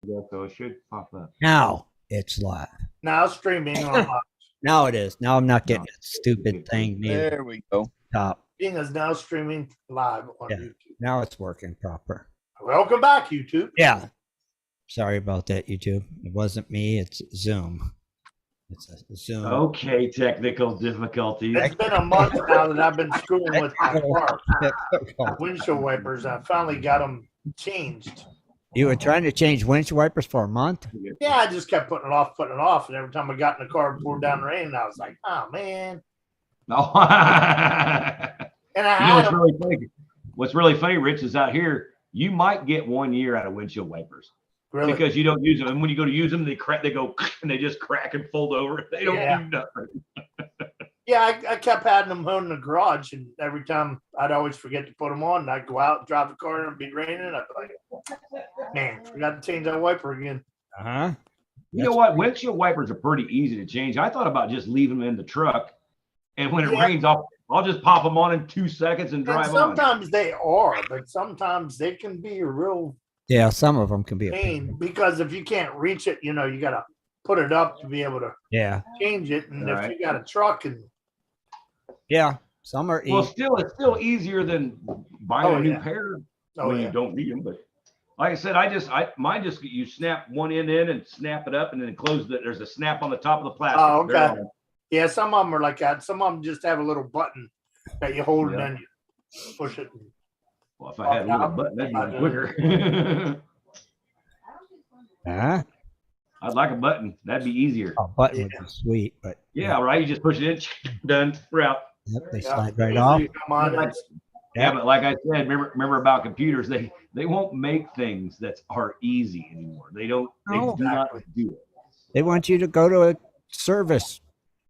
So it should pop up. Now it's live. Now streaming on Now it is. Now I'm not getting No. that stupid thing near There we go. the top. Being is now streaming live on Yeah. YouTube. Now it's working proper. Welcome back, YouTube. Yeah. Sorry about that, YouTube. It wasn't me. It's Zoom. It's a Zoom. Okay, technical difficulties. It's been a month now that I've been screwing with my car windshield wipers. I finally got them changed. You were trying to change windshield wipers for a month? Yeah, I just kept putting it off. And every time I got in the car and poured down the rain, I was like, oh, man. No. And I You know had what's really funny, Rich, is out here, you might get 1 year out of windshield wipers really, because you don't use them. And when you go to use them, they go and they just crack and fold over. They don't do nothing. yeah, I kept having them home in the garage. And every time I'd always forget to put them on. And I'd go out and drive the car and it'd be raining. I'd be like, man, forgot to change that wiper again. Uh-huh. You know what? Windshield wipers are pretty easy to change. I thought about just leaving them in the truck. And when it rains, I'll just pop them on in 2 seconds and drive sometimes they are, but sometimes they can be a real Yeah, some of them can be a pain because if you can't reach it, you got to put it up to be able to change it. And if you got a truck and some are Well, it's still easier than buying a new pair when you don't need them. But like I said, mine just you snap one end in and snap it up and then close it. There's a snap on the top of the plastic. Oh, okay. Yeah, some of them are like that. Some of them just have a little button that you hold and then you push it. Well, if I had a little button, that'd be quicker. I'd like a button. That'd be easier. A button would be sweet, but right. You just push it in, done, we're out. Yep, they slide right off. But like I said, remember about computers, they won't make things that are easy anymore. They don't. They do not do it. They want you to go to a service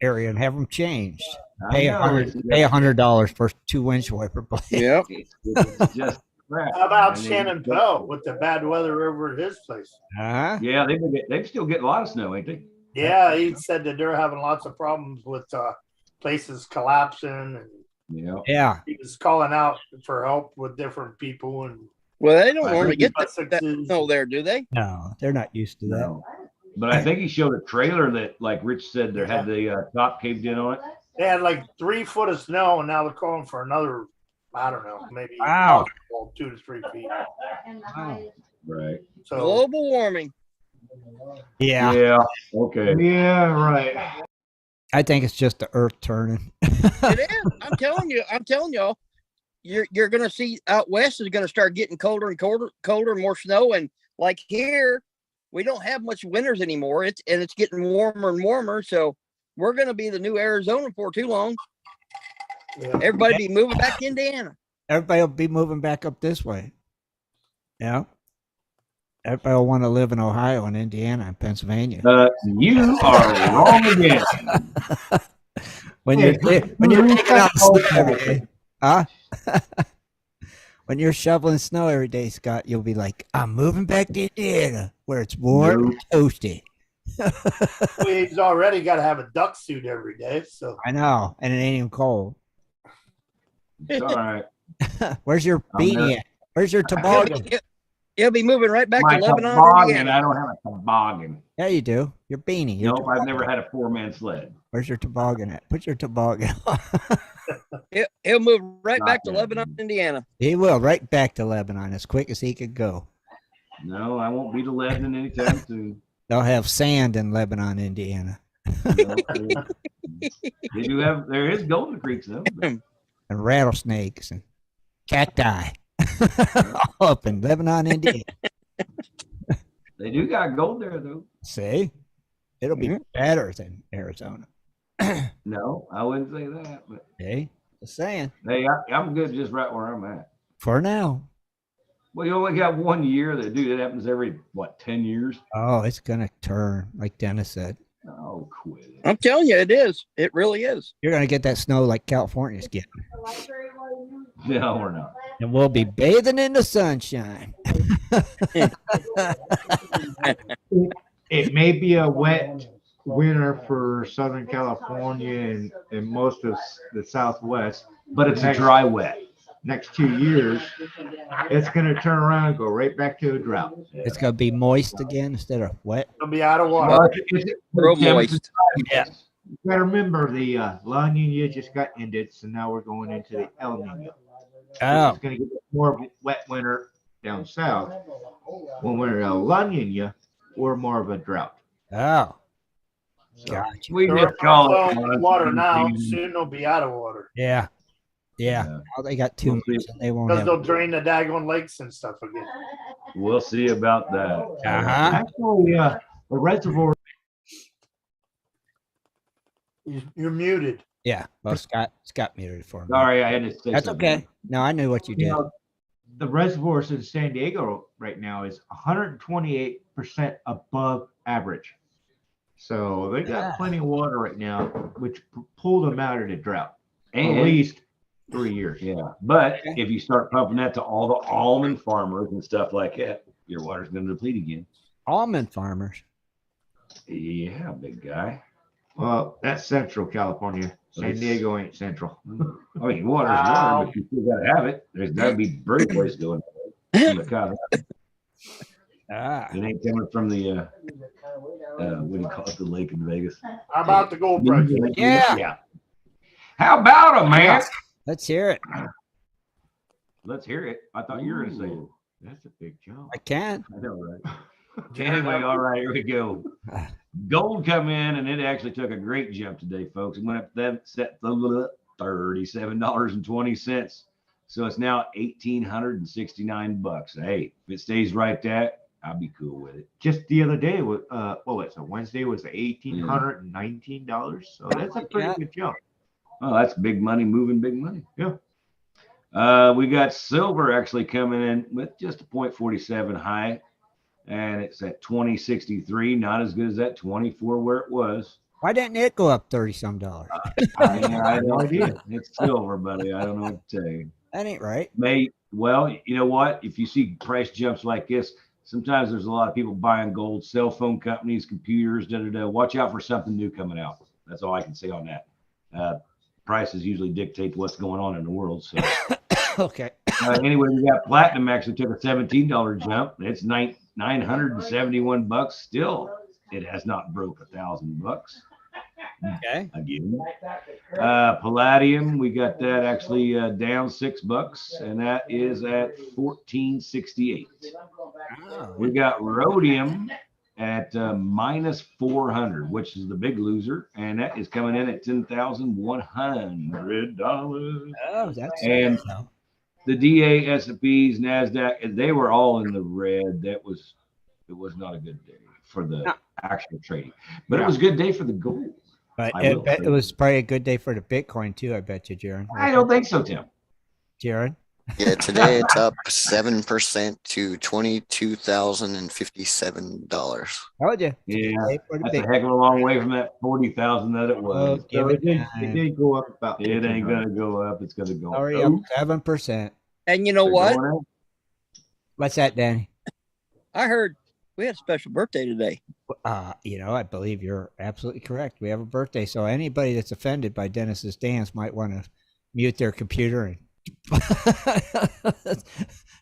area and have them changed. Pay $100 for 2 windshield wiper blades. Yep. It's just crap. How about Shannon Bell with the bad weather over at his place? Yeah, they still get a lot of snow, ain't they? Yeah, he said that they're having lots of problems with places collapsing, and he was calling out for help with different people. And well, they don't normally get that snow there, do they? No, they're not used to that. No. But I think he showed a trailer that, like Rich said, there had the top caved in on it. They had like 3 foot of snow, and now they're calling for another, I don't know, maybe 2 to 3 feet. Wow. Right. So global warming. Yeah. Yeah. Okay. Yeah. Right. I think it's just the earth turning. It is. I'm telling y'all. You're going to see out west is going to start getting colder and colder, more snow, and like here. We don't have much winters anymore. It's getting warmer and warmer. So we're going to be the new Arizona for too long. Yeah. Everybody be moving back to Indiana. Everybody will be moving back up this way. Yeah. Everybody will want to live in Ohio and Indiana and Pennsylvania. You are wrong again. when you're taking out snow every day. Huh? When you're shoveling snow every day, Scott, you'll be like, I'm moving back to Indiana where it's warm and toasty. He's already got to have a duck suit every day. So I know, and it ain't even cold. It's all right. Where's your beanie at? Where's your toboggan? He'll be moving right back to Lebanon, Indiana. I don't have a toboggan. Yeah, you do. Your beanie. Nope, I've never had a 4-man sled. Where's your toboggan at? Put your toboggan on. He'll move right back to Lebanon, Indiana. He will, right back to Lebanon as quick as he could go. No, I won't be to Lebanon anytime soon. They'll have sand in Lebanon, Indiana. They do have. There is golden creeks though. And rattlesnakes and cacti. All up in Lebanon, Indiana. They do got gold there though. See, it'll be better than Arizona. No, I wouldn't say that. But hey, just saying. Hey, I'm good just right where I'm at. For now. Well, you only got 1 year that it happens every 10 years? Oh, it's gonna turn, like Dennis said. Oh, quit it. I'm telling you, it is. It really is. You're gonna get that snow like California's getting. No, we're not. And we'll be bathing in the sunshine. It may be a wet winter for Southern California and most of the Southwest. But it's a dry wet. next 2 years, it's going to turn around and go right back to a drought. It's gonna be moist again instead of wet. It'll be out of water. Well, it's Real temperature- moist. Yeah. You got to remember the La Nina just got ended, so now we're going into the El Nino. Oh, It's going to get more of a wet winter down south. When we're in La Nina, we're more of a drought. oh, So, gotcha. We They're just call it flowing water now. monsoon. Soon they'll be out of water Yeah, yeah. Yeah. Now they got 2 We'll see. months and they won't because have. they'll drain the daggone lakes and stuff again. We'll see about that. Uh-huh. Actually, the reservoir. You're muted. Yeah. Well, Scott muted it for me. Sorry, I had to say That's something. okay. No, I knew what you did. The reservoirs in San Diego right now is 128% above average. So they got Yeah. plenty of water right now, which pulled them out of the drought. And At least 3 years. yeah, but if you start pumping that to all the almond farmers and stuff like that, your water's going to deplete again. Almond farmers. Yeah, big guy. Well, that's Central California. San Diego ain't Central. I mean, water's water, but you still got to have it. There's got to be bird place going from the Colorado. Ah. It ain't coming from the what do you call it, the lake in Vegas. How about the gold price? Yeah. Yeah. How about it, man? Let's hear it. Let's hear it. I thought you were going to say it. That's a big jump. I can. I know, right? Anyway, all right, here we go. Gold come in, and it actually took a great jump today, folks. It went up that set $37.20. So it's now $1,869. Hey, if it stays right that, I'll be cool with it. Just the other day, what was it? Wednesday was $1,819. So that's a pretty good jump. Oh, that's big money, moving big money. Yeah. We got silver actually coming in with just a 0.47 high, and it's at 2063. Not as good as that 24 where it was. Why didn't it go up $30-some? I have no idea. It's silver, buddy. I don't know what to tell you. That ain't right. Well, you know what? If you see price jumps like this, sometimes there's a lot of people buying gold, cell phone companies, computers, Watch out for something new coming out. That's all I can say on that. Prices usually dictate what's going on in the world. So Okay. anyway, we got platinum actually took a $17 jump. It's $971. Still, it has not broke $1,000 Okay. again. Palladium, we got that actually down $6, and that is at 1468. Oh, We got rhodium at minus 400, which is the big loser, and that is coming in at $10,100. oh, that's And the DA, S&Ps, NASDAQ, they were all in the red. It was not a good day for the actual trading, but it was a good day for the gold. But I will it say. was probably a good day for the Bitcoin too. I bet you, Jaron. I don't think so, Tim. Jaron. Yeah, today it's up 7% to $22,057. Told you. Yeah, Day for the that's a Bitcoin. heck of a long way from that 40,000 that it was. Give So it it time. did go up about. It ain't gonna go up. It's gonna go Hurry up. up, 7%. And you know They're what? going up. What's that, Danny? I heard we had a special birthday today. I believe you're absolutely correct. We have a birthday, so anybody that's offended by Dennis's dance might want to mute their computer and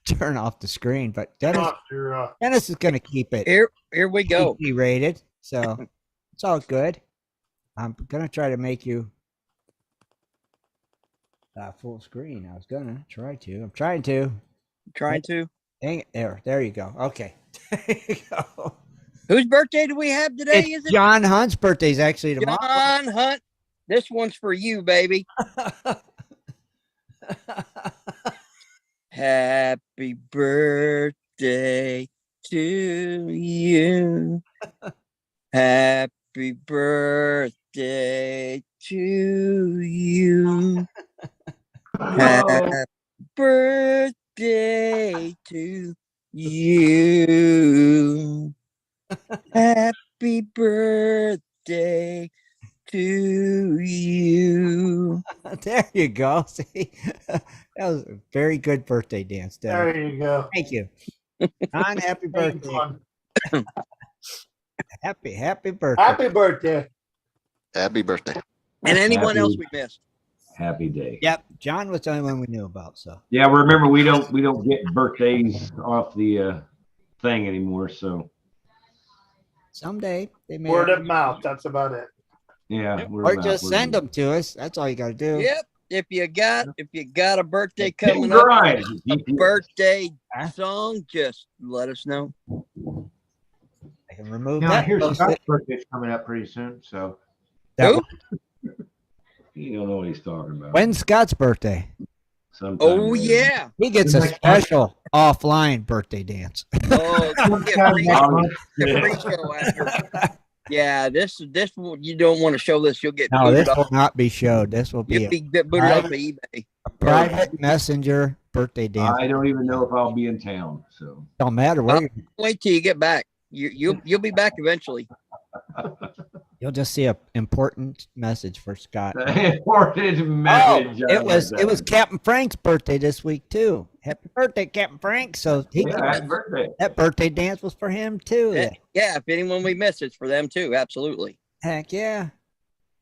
turn off the screen. But Dennis is going to keep it Here we go. PG rated, so it's all good. I'm gonna try to make you full screen. I was gonna try to. I'm trying to. Trying to. Dang it! There you go. Okay. There you go. Whose birthday do we have today? It's Is it John Hunt's birthday is actually tomorrow. John Hunt? This one's for you, baby. Happy birthday to you. Happy birthday to you. Happy birthday to you. Happy birthday to you. There you go. See, that was a very good birthday dance, Dennis. There you go. Thank you. John, happy birthday. Fun. Happy birthday. Happy birthday. Happy birthday. And anyone Happy- else we missed. Happy day. Yep, John was the only one we knew about. So Yeah, remember we don't get birthdays off the thing anymore. So someday they may. Word of mouth. That's about it. yeah, Yep. we're Or about- just we're- send them to us. That's all you got to do. Yep. If you got a birthday Hit and coming up, grind. a birthday Huh? song, just let us know. I can remove Now, that. here's post Scott's it. birthday's coming up pretty soon. So That Who? one. You don't know what he's talking about. When's Scott's birthday? Sometime Oh later. yeah. He gets a special offline birthday dance. Oh, you get free, Oh, get free show after. Yeah, this you don't want to show this. You'll get No, booted this will off. not be showed. This will be You'll be booted off of eBay. a private messenger birthday dance. I don't even know if I'll be in town. So Don't matter where you, Wait till you get back. You'll be back eventually. you'll just see a important message for Scott. important Oh, message. it was Captain Frank's birthday this week too. Happy birthday, Captain Frank! So happy birthday. that birthday dance was for him too. Yeah, if anyone we miss, it's for them too. Absolutely. Heck yeah!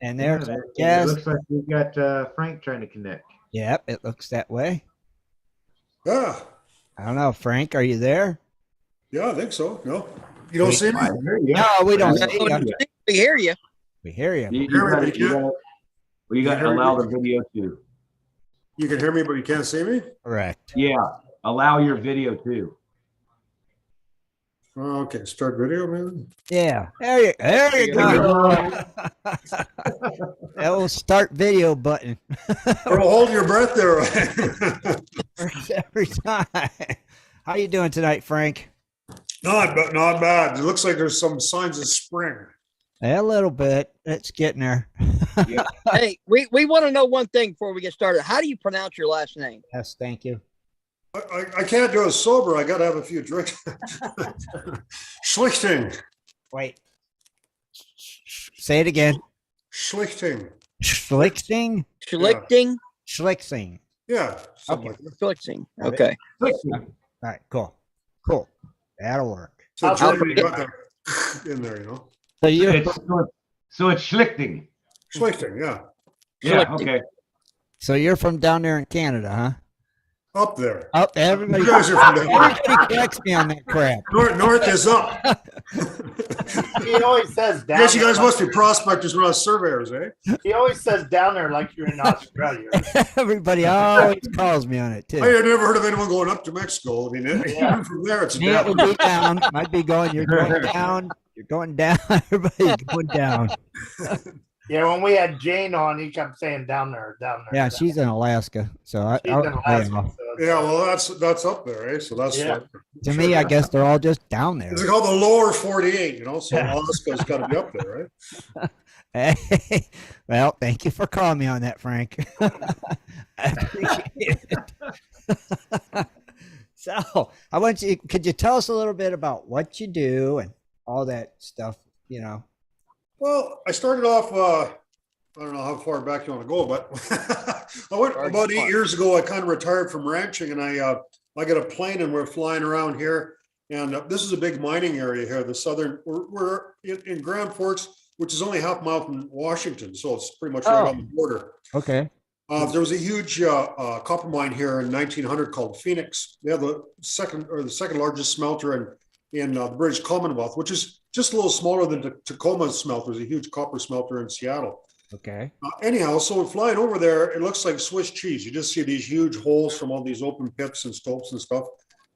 And yeah, there's it yes, looks like we've got Frank trying to connect. yep, it looks that way. Yeah, I don't know, Frank, are you there? yeah, I think so. No, you don't see me. I hear you. No, we don't No, see you. we hear you. We hear you. You Hear me, gotta, but you can't- you got to hear me, allow but the video too. You can hear me, but you can't see me. Correct. Yeah, allow your video too. Okay, start video, man. Yeah. There you go. That will start video button Or hold your breath there. every time. How you doing tonight, Frank? Not bad. It looks like there's some signs of spring. A little bit. It's getting there. Hey, we want to know one thing before we get started. How do you pronounce your last name? Yes, thank you. I can't do it sober. I got to have a few drinks. Schlichting. Wait. Say it again. Schlichting. Schlichting? Schlichting? Schlichting. Yeah. something Okay. like that. Schlichting. Okay. All right, cool. Cool. That'll work. So I'll Germany forget got that in there, you know. So you're So it's Schlichting. Schlichting, yeah. Yeah, Schlichting. okay. so you're from down there in Canada, huh? Up there. Up everybody, You guys are from down there. everybody corrects me on that crap. North is up. He always says I down. guess you there guys must be prospectors, we're not surveyors, eh? He always says down there like you're in Australia. Everybody always calls me on it too. I had never heard of anyone going up to Mexico. I mean, Yeah. even from there, it's Me, it down. would be down. Might be going. You're going down. You're going down. Everybody's going down. Yeah, when we had Jane on, he kept saying down there, down there. Yeah, she's in Alaska, so She's I'll in play Alaska, off. so it's- Yeah, well, that's up there, eh? So that's Yeah. To me, I guess they're all just down there. It's called the lower 48, you know. So Alaska's got to be up there, right? Hey, well, thank you for calling me on that, Frank. I appreciate it. So, I want you. Could you tell us a little bit about what you do and all that stuff? You know. Well, I started off. I don't know how far back you want to go, but I went about 8 years ago. I kind of retired from ranching, and I got a plane, and we're flying around here. And this is a big mining area here. The southern, we're in Grand Forks, which is only half a mile from Washington, so it's pretty much right on the border. Okay. There was a huge copper mine here in 1900 called Phoenix. They have the second largest smelter in the British Commonwealth, which is just a little smaller than the Tacoma smelter. There's a huge copper smelter in Seattle. Okay. Anyhow, so flying over there, it looks like Swiss cheese. You just see these huge holes from all these open pits and stopes and stuff.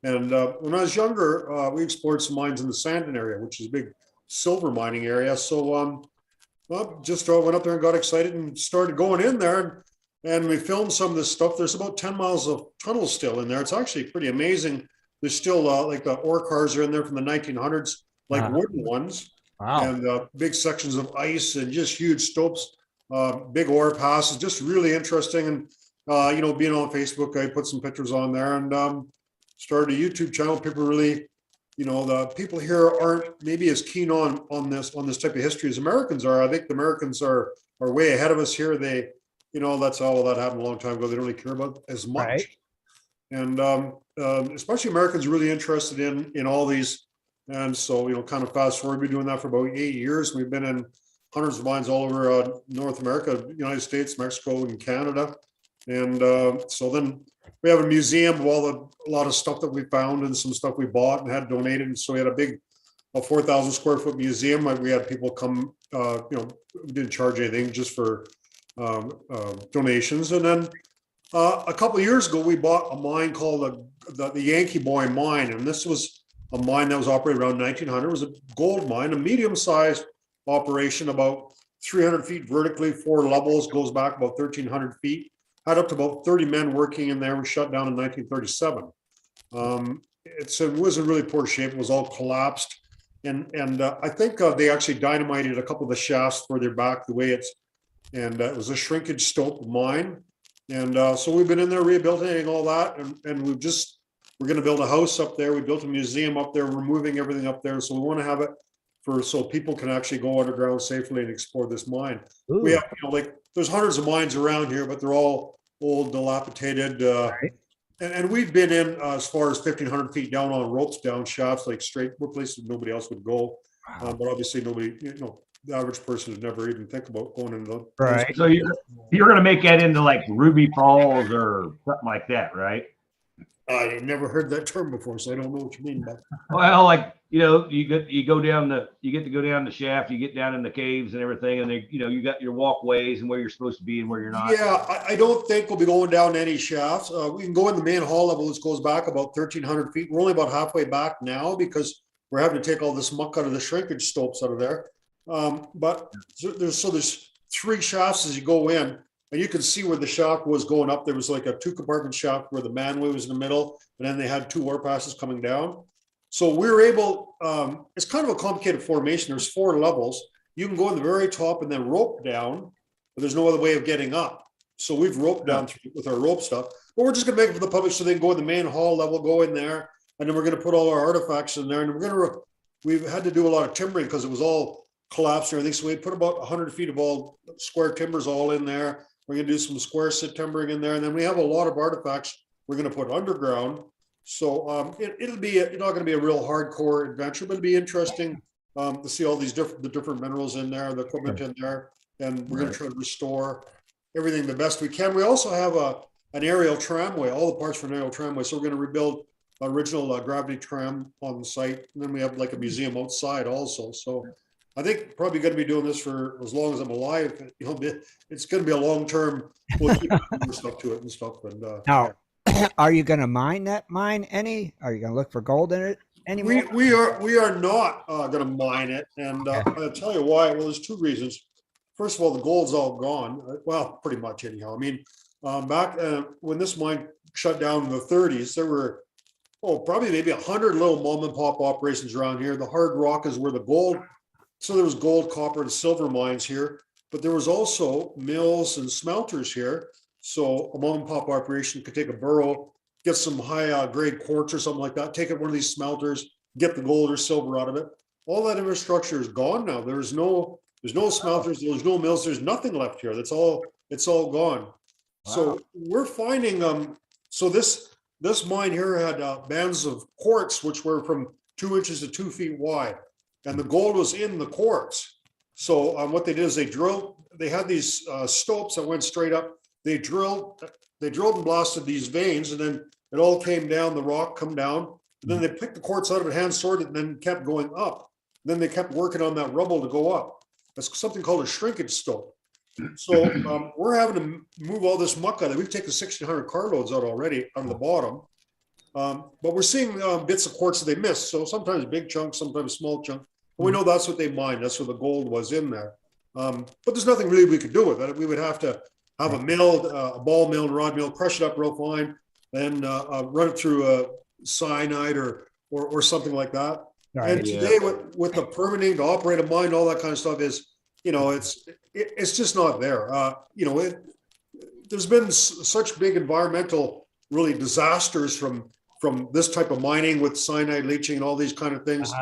And when I was younger, we explored some mines in the Sandton area, which is a big silver mining area. So just went up there and got excited and started going in there. And we filmed some of this stuff. There's about 10 miles of tunnels still in there. It's actually pretty amazing. There's still like the ore cars are in there from the 1900s, like wooden ones. Wow. And big sections of ice and just huge stopes, big ore passes, just really interesting. And, being on Facebook, I put some pictures on there and started a YouTube channel. People really, the people here aren't maybe as keen on this type of history as Americans are. I think the Americans are way ahead of us here. They, that's all that happened a long time ago. They don't really care about as much. Right. And especially Americans are really interested in all these. And so, kind of fast forward, we've been doing that for about 8 years. We've been in hundreds of mines all over North America, United States, Mexico, and Canada. And so then we have a museum of a lot of stuff that we found and some stuff we bought and had donated. And so we had a 4,000 square foot museum. We had people come, we didn't charge anything, just for donations. And then a couple of years ago, we bought a mine called the Yankee Boy Mine. And this was a mine that was operated around 1900. It was a gold mine, a medium-sized operation, about 300 feet vertically, 4 levels, goes back about 1,300 feet. Had up to about 30 men working in there. We shut down in 1937. It was in really poor shape. It was all collapsed. And I think they actually dynamited a couple of the shafts further back the way it was a shrinkage stope mine. And so we've been in there rehabilitating all that. And we're going to build a house up there. We built a museum up there. We're moving everything up there. So we want to have it so people can actually go underground safely and explore this mine. Ooh. We have, there's hundreds of mines around here, but they're all old, dilapidated. Right. And we've been in as far as 1,500 feet down on ropes, down shafts, like straight places nobody else would go. But obviously nobody, the average person would never even think about going into. Right. So you're going to make that into like Ruby Falls or something like that, right? I never heard that term before, so I don't know what you mean by. Well, like, you get to go down the shaft, you get down in the caves and everything, and you got your walkways and where you're supposed to be and where you're not. Yeah, I don't think we'll be going down any shafts. We can go in the main hall level, which goes back about 1,300 feet. We're only about halfway back now because we're having to take all this muck out of the shrinkage stopes out of there. But there's 3 shafts as you go in. And you can see where the shaft was going up. There was like a 2-compartment shaft where the manway was in the middle, and then they had 2 ore passes coming down. So we were able, it's kind of a complicated formation. There's 4 levels. You can go in the very top and then rope down, but there's no other way of getting up. So we've roped down with our rope stuff. But we're just gonna make it for the public so they can go in the main hall level, go in there, and then we're gonna put all our artifacts in there. And we've had to do a lot of timbering because it was all collapsed and everything. So we put about 100 feet of all square timbers all in there. We're going to do some square sit timbering in there. And then we have a lot of artifacts we're going to put underground. So it'll be not going to be a real hardcore adventure, but it'll be interesting to see all these different minerals in there, the equipment in there. And we're going to try to restore everything the best we can. We also have an aerial tramway, all the parts for an aerial tramway. So we're going to rebuild original gravity tram on the site. And then we have like a museum outside also. So I think probably going to be doing this for as long as I'm alive. It's going to be a long term. We'll keep doing stuff to it and stuff. And now, are you going to mine that mine any? Are you going to look for gold in it anymore? We are not going to mine it, and I'll tell you why. Well, there's 2 reasons. First of all, the gold's all gone. Well, pretty much anyhow. I mean, back when this mine shut down in the 30s, there were probably maybe 100 little mom and pop operations around here. The hard rock is where the gold. So there was gold, copper, and silver mines here, but there was also mills and smelters here. So a mom and pop operation could take a burrow, get some high grade quartz or something like that, take it to one of these smelters, get the gold or silver out of it. All that infrastructure is gone now. There's no smelters, there's no mills, there's nothing left here. It's all gone. Wow. So we're finding so this mine here had bands of quartz which were from 2 inches to 2 feet wide. And the gold was in the quartz. So what they did is they had these stopes that went straight up. They drilled and blasted these veins, and then it all came down, the rock come down. And then they picked the quartz out of it, hand sorted, and then kept going up. And then they kept working on that rubble to go up. That's something called a shrinkage stope. So we're having to move all this muck out of it. We've taken 1,600 carloads out already on the bottom. But we're seeing bits of quartz that they missed. So sometimes big chunks, sometimes small chunks. We know that's what they mined. That's where the gold was in there. But there's nothing really we could do with it. We would have to have a mill, a ball mill and rod mill, crush it up real fine, then run it through a cyanide or something like that. Right, and today with the permitting to operate a mine, all that kind of stuff is, it's just not there. There's been such big environmental really disasters from this type of mining with cyanide leaching and all these kind of things.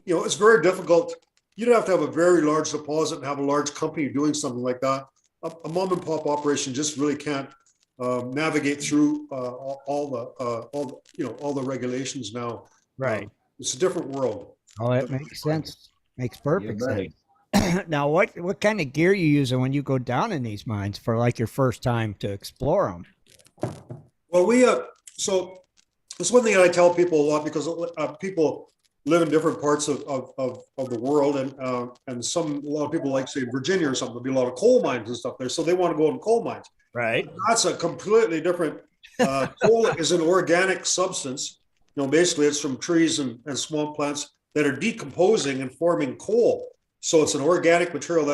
It's very difficult. You'd have to have a very large deposit and have a large company doing something like that. A mom and pop operation just really can't navigate through all the regulations now. Right. It's a different world. Oh, it makes sense. Makes perfect sense. Now, what kind of gear you using when you go down in these mines for like your first time to explore them? Well, so that's one thing I tell people a lot because people live in different parts of the world, and a lot of people like say Virginia or something. There'll be a lot of coal mines and stuff there, so they want to go in coal mines. Right. That's a completely different. Coal is an organic substance. Basically, it's from trees and swamp plants that are decomposing and forming coal. So it's an organic material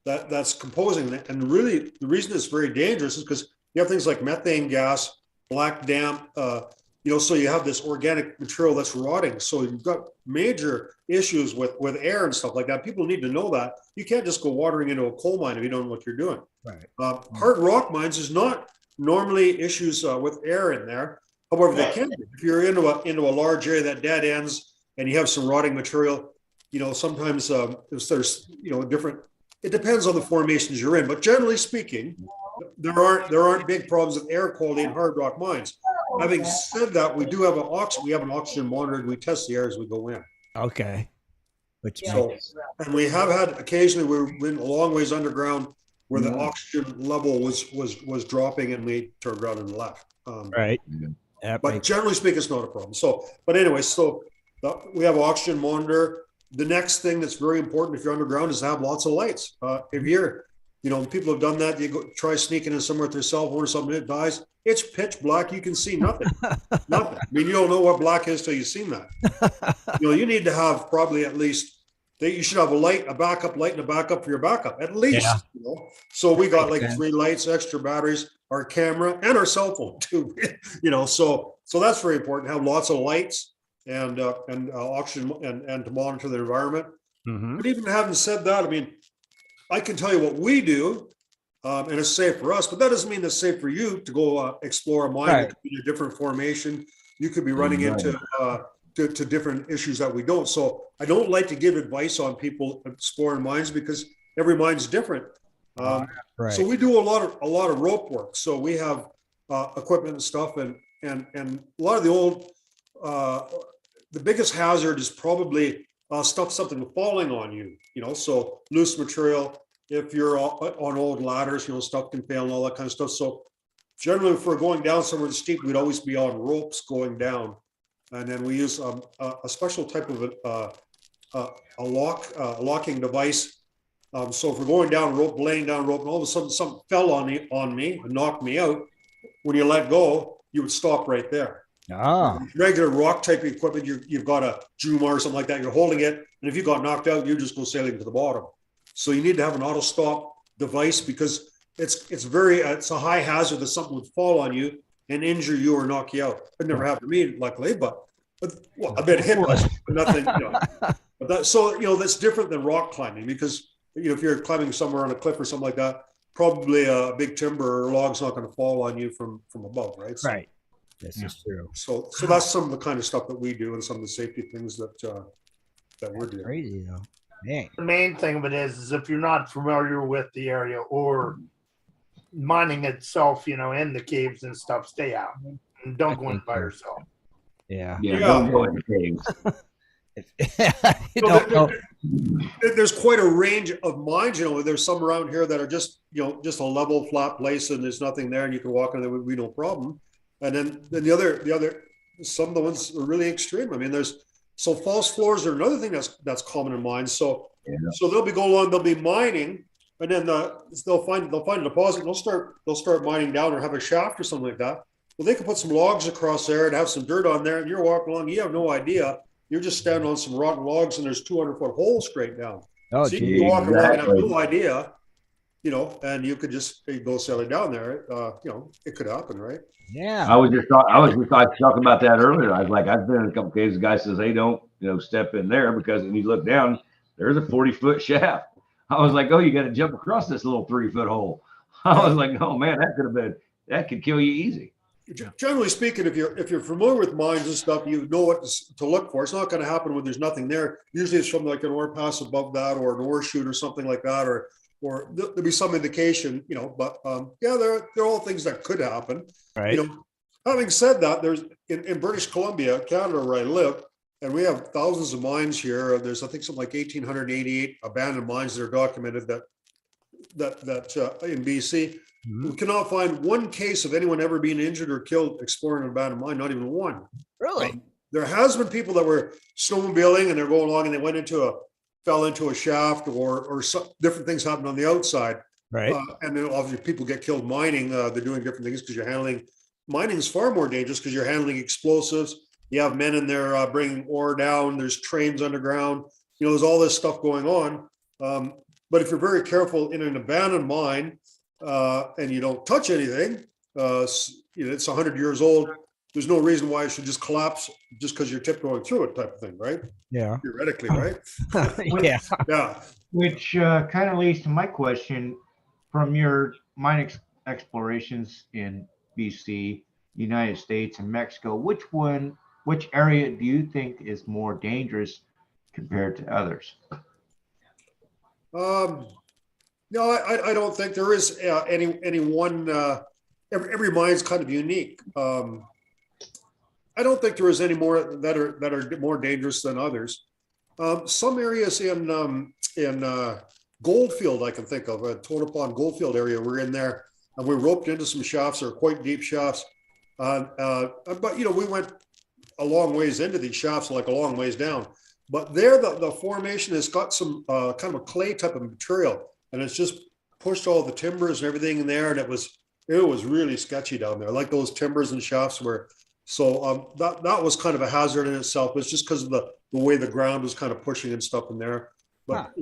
that's composing. And really, the reason it's very dangerous is because you have things like methane gas, black damp. So you have this organic material that's rotting. So you've got major issues with air and stuff like that. People need to know that. You can't just go watering into a coal mine if you don't know what you're doing. Right. Hard rock mines is not normally issues with air in there. However, they can be. If you're into a large area that dead ends and you have some rotting material, sometimes there's different. It depends on the formations you're in, but generally speaking, there aren't big problems with air quality in hard rock mines. Having said that, we do have an oxygen monitor, and we test the air as we go in. Okay. And we have had occasionally we went a long ways underground where the oxygen level was dropping, and we turned around and left. Right. But generally speaking, it's not a problem. But anyway, we have an oxygen monitor. The next thing that's very important if you're underground is to have lots of lights. If you're, people have done that. You try sneaking in somewhere with their cell phone or something, it dies. It's pitch black. You can see nothing. Nothing. I mean, you don't know what black is till you've seen that. You need to have probably at least, you should have a backup light and a backup for your backup, at least. Yeah. So we got like 3 lights, extra batteries, our camera, and our cell phone too. So that's very important. Have lots of lights and oxygen and to monitor the environment. Mm-hmm. But even having said that, I mean, I can tell you what we do, and it's safe for us, but that doesn't mean it's safe for you to go explore a mine. Right. It could be a different formation. You could be running into to different issues that we don't. So I don't like to give advice on people exploring mines because every mine's different. Right. So we do a lot of rope work. So we have equipment and stuff, and a lot of the old. The biggest hazard is probably something falling on you. So loose material. If you're on old ladders, stuff can fail and all that kind of stuff. So generally, if we're going down somewhere steep, we'd always be on ropes going down. And then we use a special type of a locking device. So if we're going down rope, laying down rope, and all of a sudden something fell on me and knocked me out, when you let go, you would stop right there. Regular rock type equipment, you've got a Jumar or something like that. You're holding it, and if you got knocked out, you just go sailing to the bottom. So you need to have an auto stop device because it's a high hazard that something would fall on you and injure you or knock you out. It never happened to me, luckily, but I've been hit, but nothing. But that's different than rock climbing because if you're climbing somewhere on a cliff or something like that, probably a big timber or log's not going to fall on you from above, right? So, right. This is true. So that's some of the kind of stuff that we do and some of the safety things that we're doing. Crazy though. Dang. The main thing of it is if you're not familiar with the area or mining itself, in the caves and stuff, stay out and don't go in by yourself. Yeah. Don't go in the caves. There's quite a range of mines. There's some around here that are just a level flat place and there's nothing there and you can walk in there would be no problem. And then the other some of the ones are really extreme. I mean, false floors are another thing that's common in mines. So they'll be mining, and then they'll find a deposit. And they'll start mining down or have a shaft or something like that. Well, they can put some logs across there and have some dirt on there, and you're walking along. You have no idea. You're just standing on some rotten logs, and there's 200-foot holes straight down. Oh, so you can walk around and have no idea. And you could just go sailing down there. It could happen, right? Yeah. I was just talking about that earlier. I was like, I've been in a couple cases. The guy says, hey, don't step in there because when you look down, there's a 40-foot shaft. I was like, oh, you got to jump across this little 3-foot hole. I was like, oh man, that could kill you easy. Generally speaking, if you're familiar with mines and stuff, you know what to look for. It's not going to happen when there's nothing there. Usually it's from like an ore pass above that or an ore chute or something like that, or there'll be some indication, but they're all things that could happen. Right. Having said that, there's in British Columbia, Canada, where I live, And we have thousands of mines here. There's, I think, something like 1,888 abandoned mines that are documented in BC. Mhm. We cannot find one case of anyone ever being injured or killed exploring an abandoned mine, not even one. Really? There has been people that were snowmobiling and they're going along and they fell into a shaft or some different things happened on the outside. Right. And then obviously people get killed mining. They're doing different things because mining is far more dangerous because you're handling explosives. You have men in there bringing ore down. There's trains underground. There's all this stuff going on. But if you're very careful in an abandoned mine and you don't touch anything, it's 100 years old. There's no reason why it should just collapse just because you're tiptoeing through it, type of thing, right? Yeah. Theoretically, right? Yeah. Yeah. Which kind of leads to my question: from your mine explorations in BC, United States, and Mexico, which area do you think is more dangerous compared to others? No, I don't think there is any one. Every mine's kind of unique. I don't think there is any more that are more dangerous than others. Some areas in Goldfield I can think of, a Tonopah Goldfield area. We're in there and we roped into some shafts that are quite deep shafts. But we went a long ways into these shafts, like a long ways down. But there, the formation has got some kind of a clay type of material, and it's just pushed all the timbers and everything in there, and it was really sketchy down there, like those timbers and shafts were. So that was kind of a hazard in itself. It's just because of the way the ground was kind of pushing and stuff in there. But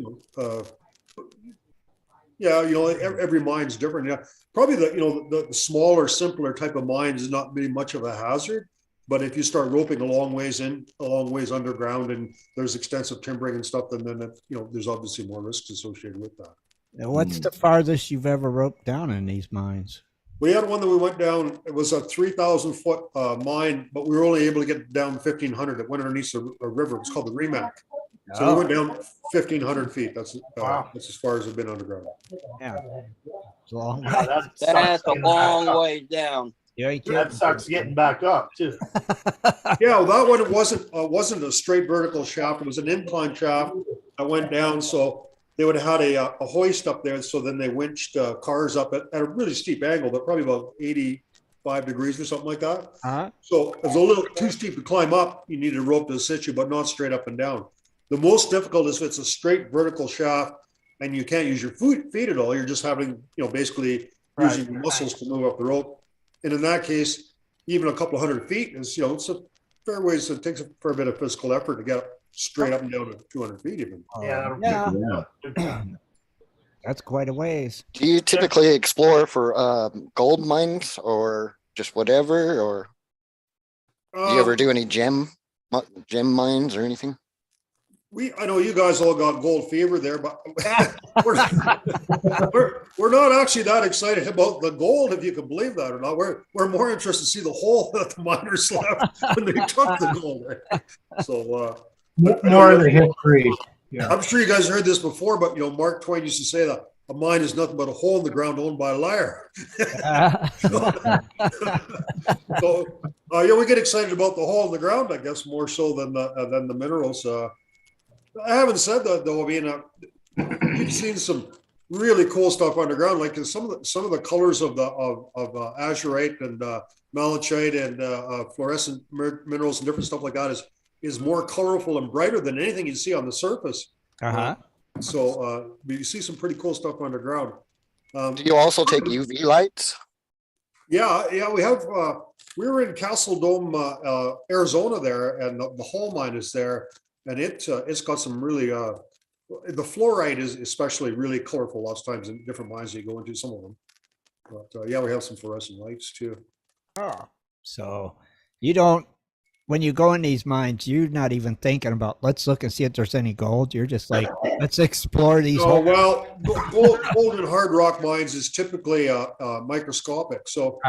every mine's different. Yeah, probably the smaller, simpler type of mines is not really much of a hazard. But if you start roping a long ways underground, and there's extensive timbering and stuff, then there's obviously more risks associated with that. Now, what's the farthest you've ever roped down in these mines? We had one that we went down. It was a 3,000-foot mine, but we were only able to get down 1,500. It went underneath a river. It's called the Remac. So we went down 1,500 feet. That's as far as I've been underground. Yeah, it's a long way. That's a long way down. Yeah, That sucks getting back up too. Yeah, well, that one wasn't a straight vertical shaft. It was an incline shaft. I went down, so they would have had a hoist up there. So then they winched cars up at a really steep angle, but probably about 85 degrees or something like that. So it was a little too steep to climb up. You needed a rope to assist you, but not straight up and down. The most difficult is if it's a straight vertical shaft and you can't use your feet at all. You're just having, basically using your muscles to move up the rope. And in that case, even a couple of 100 feet is, it's a fair ways. It takes a fair bit of physical effort to get up straight up and down to 200 feet even. That's quite a ways. Do you typically explore for gold mines or just whatever, or do you ever do any gem mines or anything? I know you guys all got gold fever there, but we're not actually that excited about the gold, if you can believe that or not. We're more interested to see the hole that the miners left when they took the gold. Right? So More of the history. Yeah. I'm sure you guys heard this before, but Mark Twain used to say that a mine is nothing but a hole in the ground owned by a liar. So we get excited about the hole in the ground, I guess, more so than the minerals. I haven't said that though. I mean, we've seen some really cool stuff underground, like some of the colors of azurite and malachite and fluorescent minerals and different stuff like that is more colorful and brighter than anything you see on the surface. So you see some pretty cool stuff underground. Do you also take UV lights? Yeah, we have. We were in Castle Dome, Arizona there, and the Hall mine is there. And it's got some really, the fluorite is especially really colorful lots of times in different mines you go into, some of them. But we have some fluorescent lights too. Oh, so you don't, when you go in these mines, you're not even thinking about, let's look and see if there's any gold. You're just like, let's explore these. Oh, well, gold in hard rock mines is typically microscopic. So,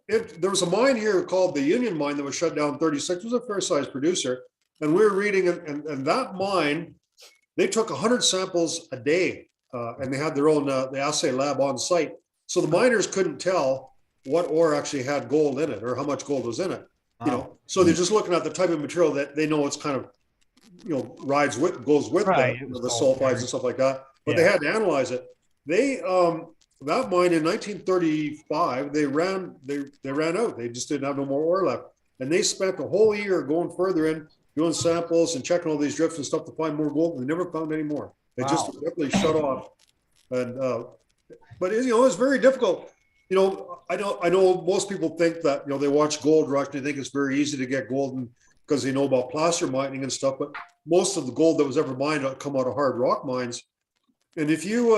there was a mine here called the Union Mine that was shut down in 36. It was a fair-sized producer. And we were reading, and that mine, they took 100 samples a day, and they had their own the assay lab on site. So the miners couldn't tell what ore actually had gold in it or how much gold was in it. You know, so they're just looking at the type of material that they know it's kind of, goes with Right, the, it was the gold. sulfides and stuff like that. But they Yeah. had to analyze it. They that mine in 1935, they ran out. They just didn't have no more ore left, and they spent a whole year going further in, doing samples and checking all these drifts and stuff to find more gold. And they never found any more. It just really shut off. And but it's very difficult. I know most people think that they watch Gold Rush and they think it's very easy to get gold because they know about placer mining and stuff. But most of the gold that was ever mined come out of hard rock mines. And if you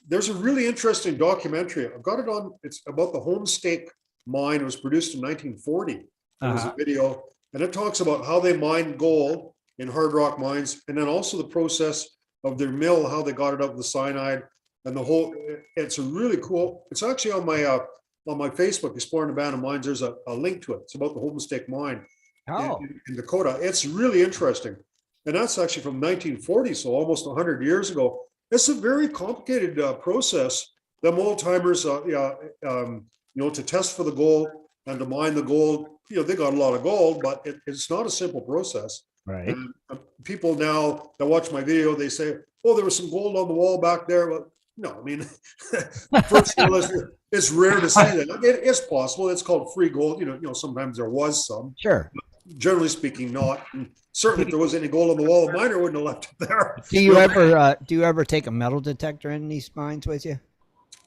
there's a really interesting documentary. I've got it on. It's about the Homestake mine. It was produced in 1940. It was a video, and it talks about how they mined gold in hard rock mines, and then also the process of their mill, how they got it up with the cyanide, and the whole. It's a really cool. It's actually on my Facebook, Exploring Abandoned Mines. There's a link to it. It's about the Homestake mine in Dakota. It's really interesting, and that's actually from 1940, so almost 100 years ago. It's a very complicated process. Them old timers, to test for the gold and to mine the gold. They got a lot of gold, but it's not a simple process. Right. And people now that watch my video, they say, "Oh, there was some gold on the wall back there." Well, no, I mean, first of all, it's rare to see that. It's possible. It's called free gold. Sometimes there was some. Sure. Generally speaking, not. And certainly, if there was any gold on the wall, a miner wouldn't have left it there. Do you ever take a metal detector in these mines with you?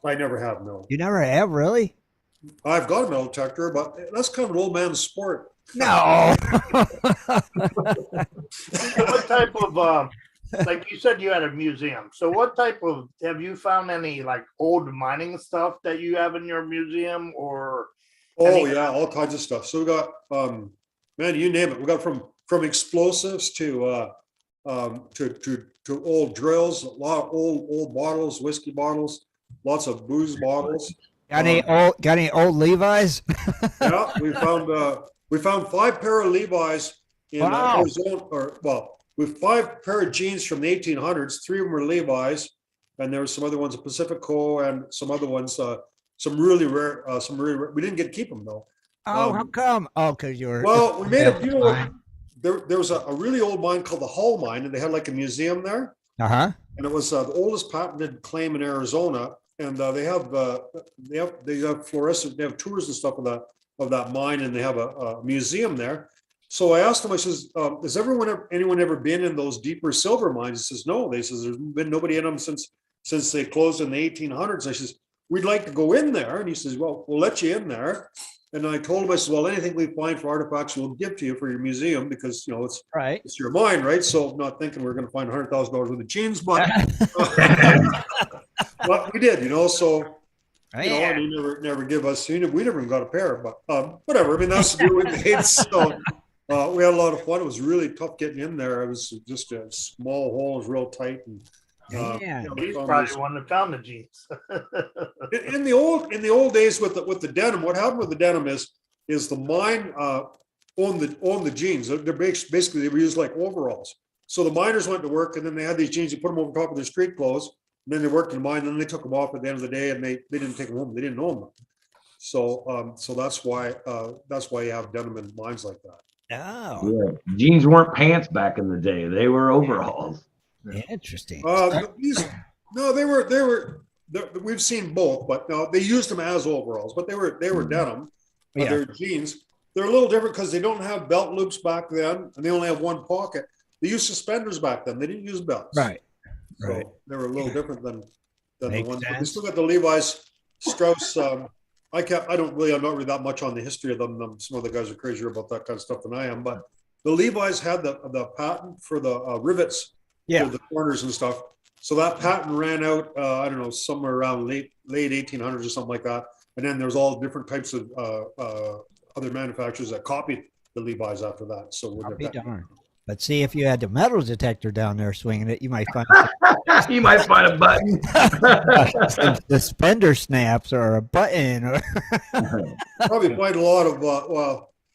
I never have, no. You never have, really? I've got a metal detector, but that's kind of an old man's sport. No. What type of like you said, you had a museum. So what type of have you found any like old mining stuff that you have in your museum or? Oh yeah, all kinds of stuff. So we got man, you name it. We got from explosives to old drills, a lot of old bottles, whiskey bottles, lots of booze bottles. Got any old Levi's? Yeah, we found 5 pair of Levi's in Arizona, with 5 pair of jeans from the 1800s. 3 of them were Levi's, and there were some other ones, Pacifico, and some other ones, some really rare. We didn't get to keep them though. Oh, how come? Oh, because you were. Well, we made a few. There was a really old mine called the Hull Mine, and they had like a museum there. And it was the oldest patented claim in Arizona. And they have fluorescent. They have tours and stuff of that mine, and they have a museum there. So I asked him. I says, "Has anyone ever been in those deeper silver mines?" He says, "No." They says, "There's been nobody in them since they closed in the 1800s." I says, "We'd like to go in there." And he says, "Well, we'll let you in there." And I told him, I said, "Well, anything we find for artifacts, we'll give to you for your museum because it's right. It's your mine, right?" So I'm not thinking we're going to find $100,000 worth of jeans, but but we did, So I mean, never give us. We never even got a pair, but whatever. I mean, that's the deal we made. So we had a lot of fun. It was really tough getting in there. It was just a small hole, it was real tight, and he's probably one that found the jeans. in the old days with the denim, what happened with the denim is the mine owned the jeans. They're basically they were used like overalls. So the miners went to work, and then they had these jeans. You put them over top of their street clothes. And then they worked in the mine, and then they took them off at the end of the day, and they didn't take them home. They didn't own them. So that's why you have denim in mines like that. Oh, yeah. Jeans weren't pants back in the day; they were overalls. Interesting. No, they were. We've seen both, but no, they used them as overalls, but they were denim. But they're jeans. They're a little different because they don't have belt loops back then, and they only have one pocket. They used suspenders back then. They didn't use belts. Right. So they were a little different than Makes the ones. sense. But we still got the Levi's, Strauss. I'm not really that much on the history of them. Some of the guys are crazier about that kind of stuff than I am. But the Levi's had the patent for the rivets for the corners and stuff. So that patent ran out. I don't know, somewhere around late 1800s or something like that. And then there's all different types of other manufacturers that copied the Levi's after that. So I'll be darned. But see, if you had the metal detector down there swinging it, you might find you might find a button. some suspender snaps or a button. Or probably find a lot of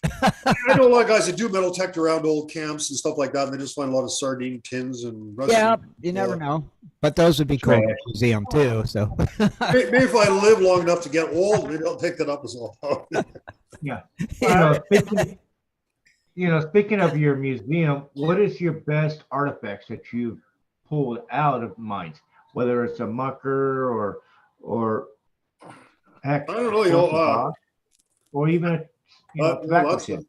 I know a lot of guys that do metal detector around old camps and stuff like that, and they just find a lot of sardine tins and you never know. But those would be cool in the museum too. So maybe if I live long enough to get old, maybe I'll take that up as well. Yeah. speaking of your museum, what is your best artifacts that you've pulled out of mines? Whether it's a mucker or heck, I don't know, explosive rock, or even a tobacco that's tip.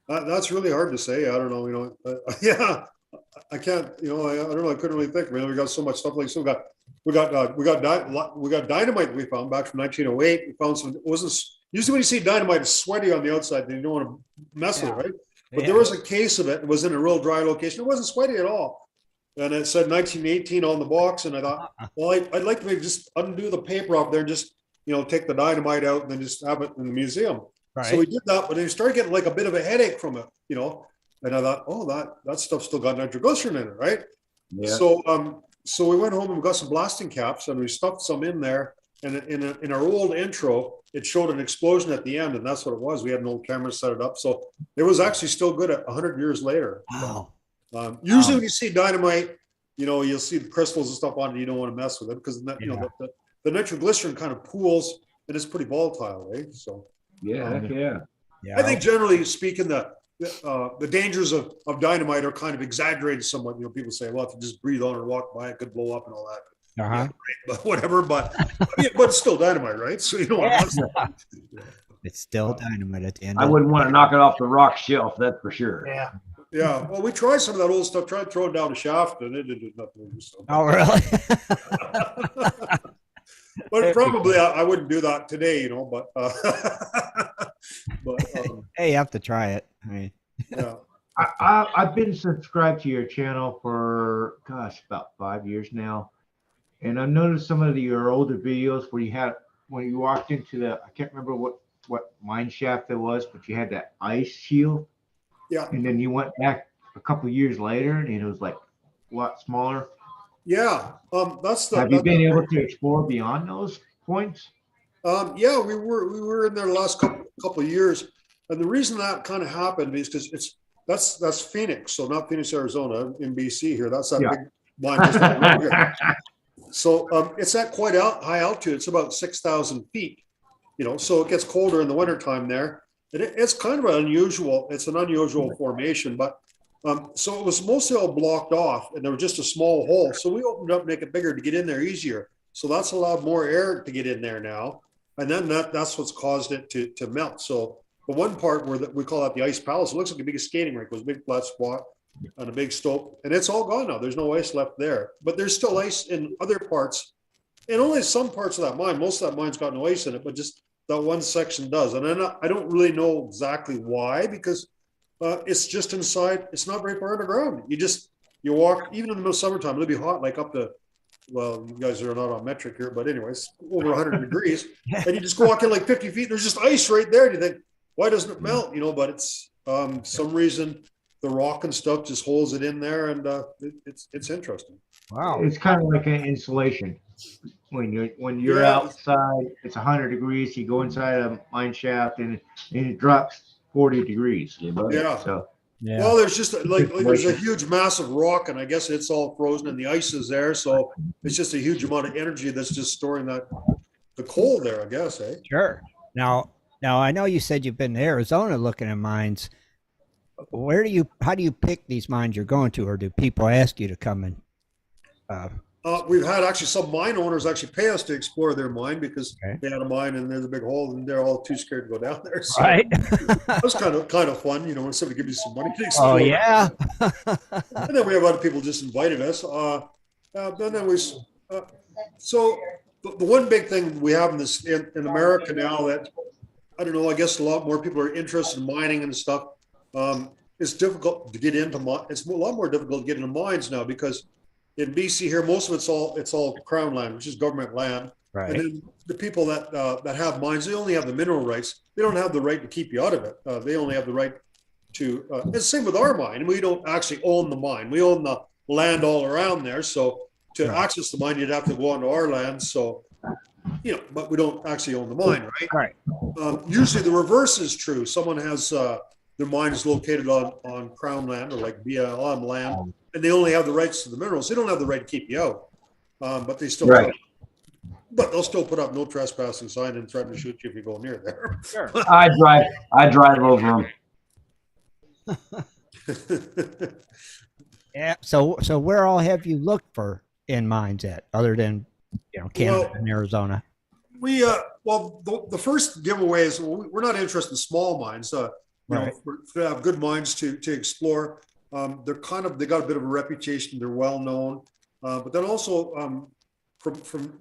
that's really hard to say. I don't know, yeah, I can't, I don't know. I couldn't really think. I mean, we got so much stuff. Like, so we got dynamite we found back from 1908. We found some. It wasn't usually when you see dynamite, it's sweaty on the outside. Then you don't want to mess with it, right? But there was a case of it. It was in a real dry location. It wasn't sweaty at all, and it said 1918 on the box. And I thought, well, I'd like to maybe just undo the paper off there, and just take the dynamite out, and then just have it in the museum. Right. So we did that, but then we started getting like a bit of a headache from it, And I thought, oh, that stuff still got nitroglycerin in it, right? Yeah. So we went home and we got some blasting caps and we stuffed some in there. And in our old intro, it showed an explosion at the end, and that's what it was. We had an old camera set it up, so it was actually still good at 100 years later. Wow. Usually, when you see dynamite, you'll see the crystals and stuff on it. You don't want to mess with it because the nitroglycerin kind of pools and it's pretty volatile, right? So yeah. I think generally speaking, the dangers of dynamite are kind of exaggerated somewhat. People say, well, if you just breathe on or walk by, it could blow up and all that. Yeah, but whatever. But it's still dynamite, right? So it's still dynamite at the end. I wouldn't want to knock it off the rock shelf, that's for sure. Yeah. Yeah. Well, we tried some of that old stuff. Tried to throw it down the shaft, and it did nothing. So. Oh, really? But probably I wouldn't do that today, But hey, you have to try it. Yeah. I've been subscribed to your channel for about 5 years now, and I've noticed some of your older videos where when you walked into I can't remember what mine shaft it was, but you had that ice shield. Yeah. And then you went back a couple of years later, and it was like a lot smaller. Yeah. Have you been able to explore beyond those points? Yeah, we were in there the last couple of years, and the reason that kind of happened is because that's Phoenix, so not Phoenix, Arizona, in BC here. That's that big line just right here. So it's at quite high altitude. It's about 6,000 feet. So it gets colder in the wintertime there. And it's kind of an unusual formation, but so it was mostly all blocked off, and there was just a small hole. So we opened up, make it bigger to get in there easier. So that's allowed more air to get in there now, and then that's what's caused it to melt. So the one part where we call that the ice palace, it looks like a big skating rink. It was a big flat spot and a big stope, and it's all gone now. There's no ice left there, but there's still ice in other parts, and only some parts of that mine. Most of that mine's got no ice in it, but just that one section does. And I don't really know exactly why, because it's just inside. It's not very far underground. You walk, even in the middle of summertime, it'll be hot, like up to, well, you guys are not on metric here, but anyways, over 100 degrees. And you just walk in like 50 feet, there's just ice right there. And you think, why doesn't it melt? But it's some reason the rock and stuff just holds it in there, and it's interesting. Wow. It's kind of like an insulation. When you're outside, it's 100 degrees. You go inside a mine shaft, and it drops 40 degrees. Yeah. So, well, there's just there's a huge massive rock, and I guess it's all frozen, and the ice is there. So it's just a huge amount of energy that's just storing the coal there, I guess. Sure. Now I know you said you've been to Arizona looking at mines. How do you pick these mines you're going to, or do people ask you to come and? We've had actually some mine owners actually pay us to explore their mine because they had a mine and there's a big hole and they're all too scared to go down there. So right. That was kind of fun, when somebody gives you some money to explore. Oh yeah. And then we have other people just invited us. So the one big thing we have in America now that I don't know, I guess a lot more people are interested in mining and stuff. It's difficult to get into it's a lot more difficult to get into mines now because in BC here, most of it's all crown land, which is government land. Right. And then the people that have mines, they only have the mineral rights. They don't have the right to keep you out of it. They only have the right to. It's the same with our mine. We don't actually own the mine. We own the land all around there. So to access the mine, you'd have to go onto our land. So, but we don't actually own the mine, right? Right. Usually the reverse is true. Someone has their mine is located on crown land or like BLM land. And they only have the rights to the minerals. They don't have the right to keep you out, but they still. Right. But they'll still put up no trespassing sign and threaten to shoot you if you go near there. Sure. I drive over them. Yeah. So where all have you looked for in mines at, other than Canada Well, and Arizona? We well, the first giveaway is we're not interested in small mines. Right. To have good mines to explore. They got a bit of a reputation. They're well known, but then also from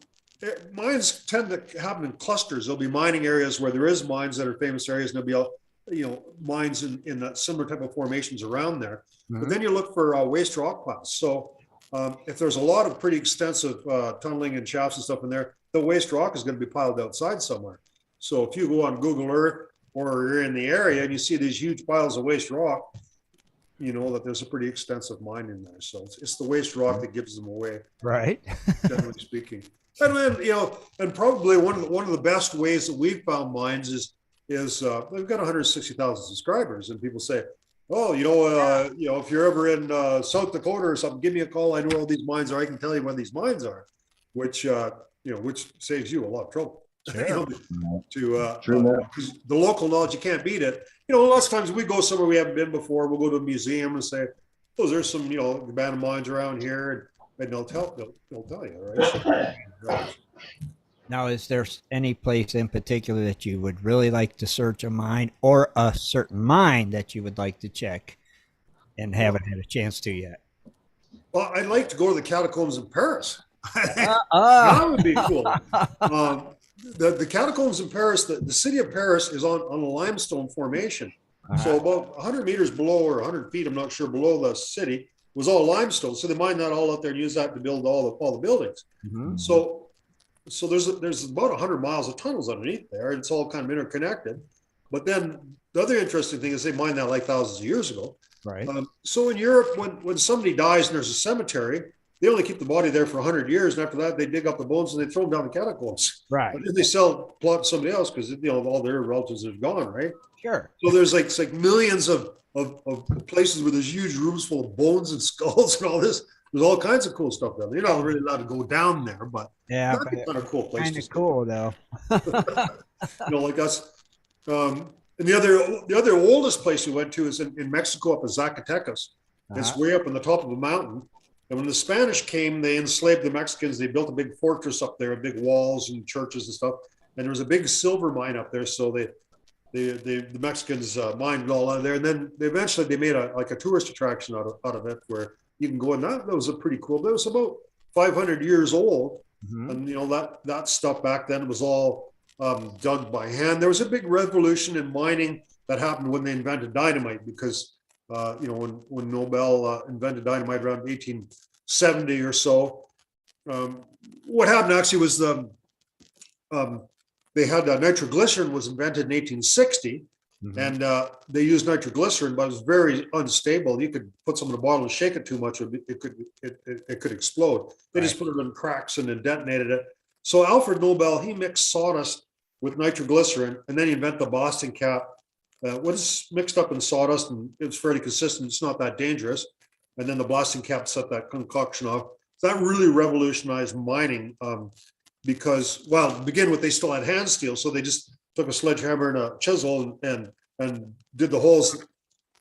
mines tend to happen in clusters. There'll be mining areas where there is mines that are famous areas, and there'll be mines in that similar type of formations around there. But then you look for waste rock piles. So if there's a lot of pretty extensive tunneling and shafts and stuff in there, the waste rock is going to be piled outside somewhere. So if you go on Google Earth or you're in the area and you see these huge piles of waste rock, you know that there's a pretty extensive mine in there. So it's the waste rock that gives them away, Right. generally speaking. And then, and probably one of the best ways that we've found mines is we've got 160,000 subscribers, and people say, oh, if you're ever in South Dakota or something, give me a call. I know all these mines are. I can tell you where these mines are, which saves you a lot of trouble. Sure. Because the local knowledge, you can't beat it. Lots of times we go somewhere we haven't been before. We'll go to a museum and say, oh, there's some, abandoned mines around here. And they'll tell you, right? Now, is there any place in particular that you would really like to search a mine, or a certain mine that you would like to check and haven't had a chance to yet? Well, I'd like to go to the catacombs in Paris. That would be cool. The catacombs in Paris, the city of Paris is on a limestone formation. So about 100 meters below, or 100 feet, I'm not sure, below the city was all limestone. So they mined that all out there and used that to build all the buildings. So there's about 100 miles of tunnels underneath there, and it's all kind of interconnected. But then the other interesting thing is they mined that like thousands of years ago. Right. So in Europe, when somebody dies and there's a cemetery, they only keep the body there for 100 years, and after that, they dig up the bones and they throw them down the catacombs. Right. But then they sell plot to somebody else because all their relatives are gone, right? Sure. So there's like millions of places where there's huge rooms full of bones and skulls and all this. There's all kinds of cool stuff down there. You're not really allowed to go down there, but yeah, that's kind of cool place. Kind of cool though. Like us. And the other oldest place we went to is in Mexico, up in Zacatecas. It's way up on the top of a mountain. And when the Spanish came, they enslaved the Mexicans. They built a big fortress up there, big walls and churches and stuff. And there was a big silver mine up there. So the Mexicans mined it all out of there. And then eventually they made a tourist attraction out of it, where you can go. And that was a pretty cool. But it was about 500 years old. And that stuff back then was all dug by hand. There was a big revolution in mining that happened when they invented dynamite, because when Nobel invented dynamite around 1870 or so, what happened actually was they had nitroglycerin was invented in 1860, and they used nitroglycerin, but it was very unstable. You could put some in a bottle and shake it too much, it could explode. They just put it in cracks and then detonated it. So Alfred Nobel, he mixed sawdust with nitroglycerin, and then he invented the Boston cap. When it's mixed up in sawdust and it's fairly consistent, it's not that dangerous. And then the Boston cap set that concoction off. So that really revolutionized mining, because, well, to begin with, they still had hand steel. So they just took a sledgehammer and a chisel and did the holes.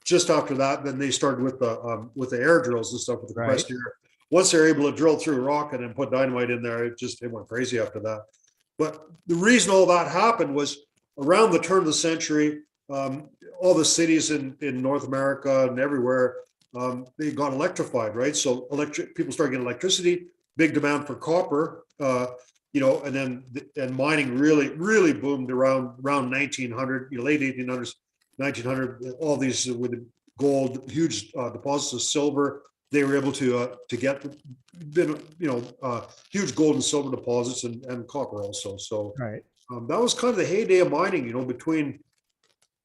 Just after that, then they started with the air drills and stuff with the compressed air. Once they're able to drill through rock and then put dynamite in there, it went crazy after that. But the reason all that happened was around the turn of the century, all the cities in North America and everywhere, they got electrified, right? So people started getting electricity, big demand for copper, and mining really boomed around 1900, late 1800s, 1900. All these with the gold, huge deposits of silver. They were able to get huge gold and silver deposits and copper also. So that was kind of the heyday of mining, between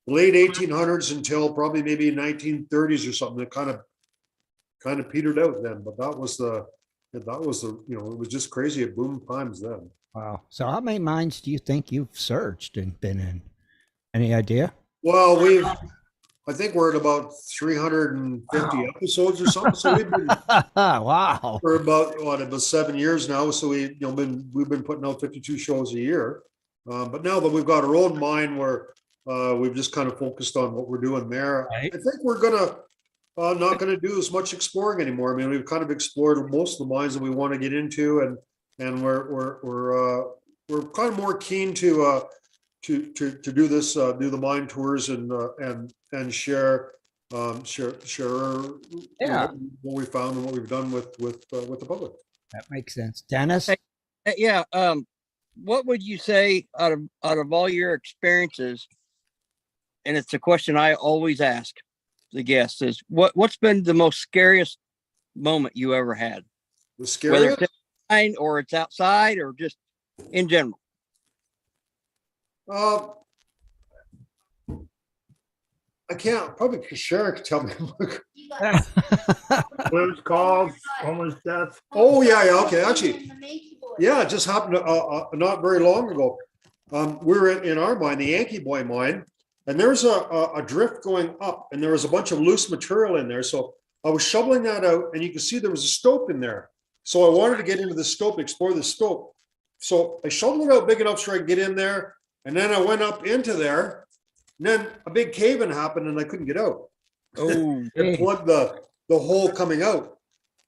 late 1800s until probably maybe 1930s or something. It kind of petered out then, but that was the it was just crazy at boom times then. Wow. So how many mines do you think you've searched and been in? Any idea? Well, I think we're at about 350 episodes or something. So we've been wow. for about 7 years now. So we've been putting out 52 shows a year. But now that we've got our own mine, we're We've just kind of focused on what we're doing there. Right. I think we're not gonna do as much exploring anymore. I mean, we've kind of explored most of the mines that we want to get into, and we're kind of more keen to do this, do the mine tours and share Yeah. what we found and what we've done with the public. That makes sense. Dennis? Hey, Yeah. What would you say out of all your experiences? And it's a question I always ask the guests: is what's been the most scariest moment you ever had? The Whether scariest? it's inside or it's outside or just in general. I can't, probably Sharon could tell me. Close calls, almost death. Oh, yeah, okay, actually, yeah, it just happened not very long ago. We were in our mine, the Yankee Boy mine, and there's a drift going up, and there was a bunch of loose material in there. So I was shoveling that out, and you could see there was a stope in there. So I wanted to get into the stope, explore the stope. So I shoveled it out big enough so I could get in there, and then I went up into there, and then a big cave-in happened, and I couldn't get out. Oh, It plugged the hole coming out.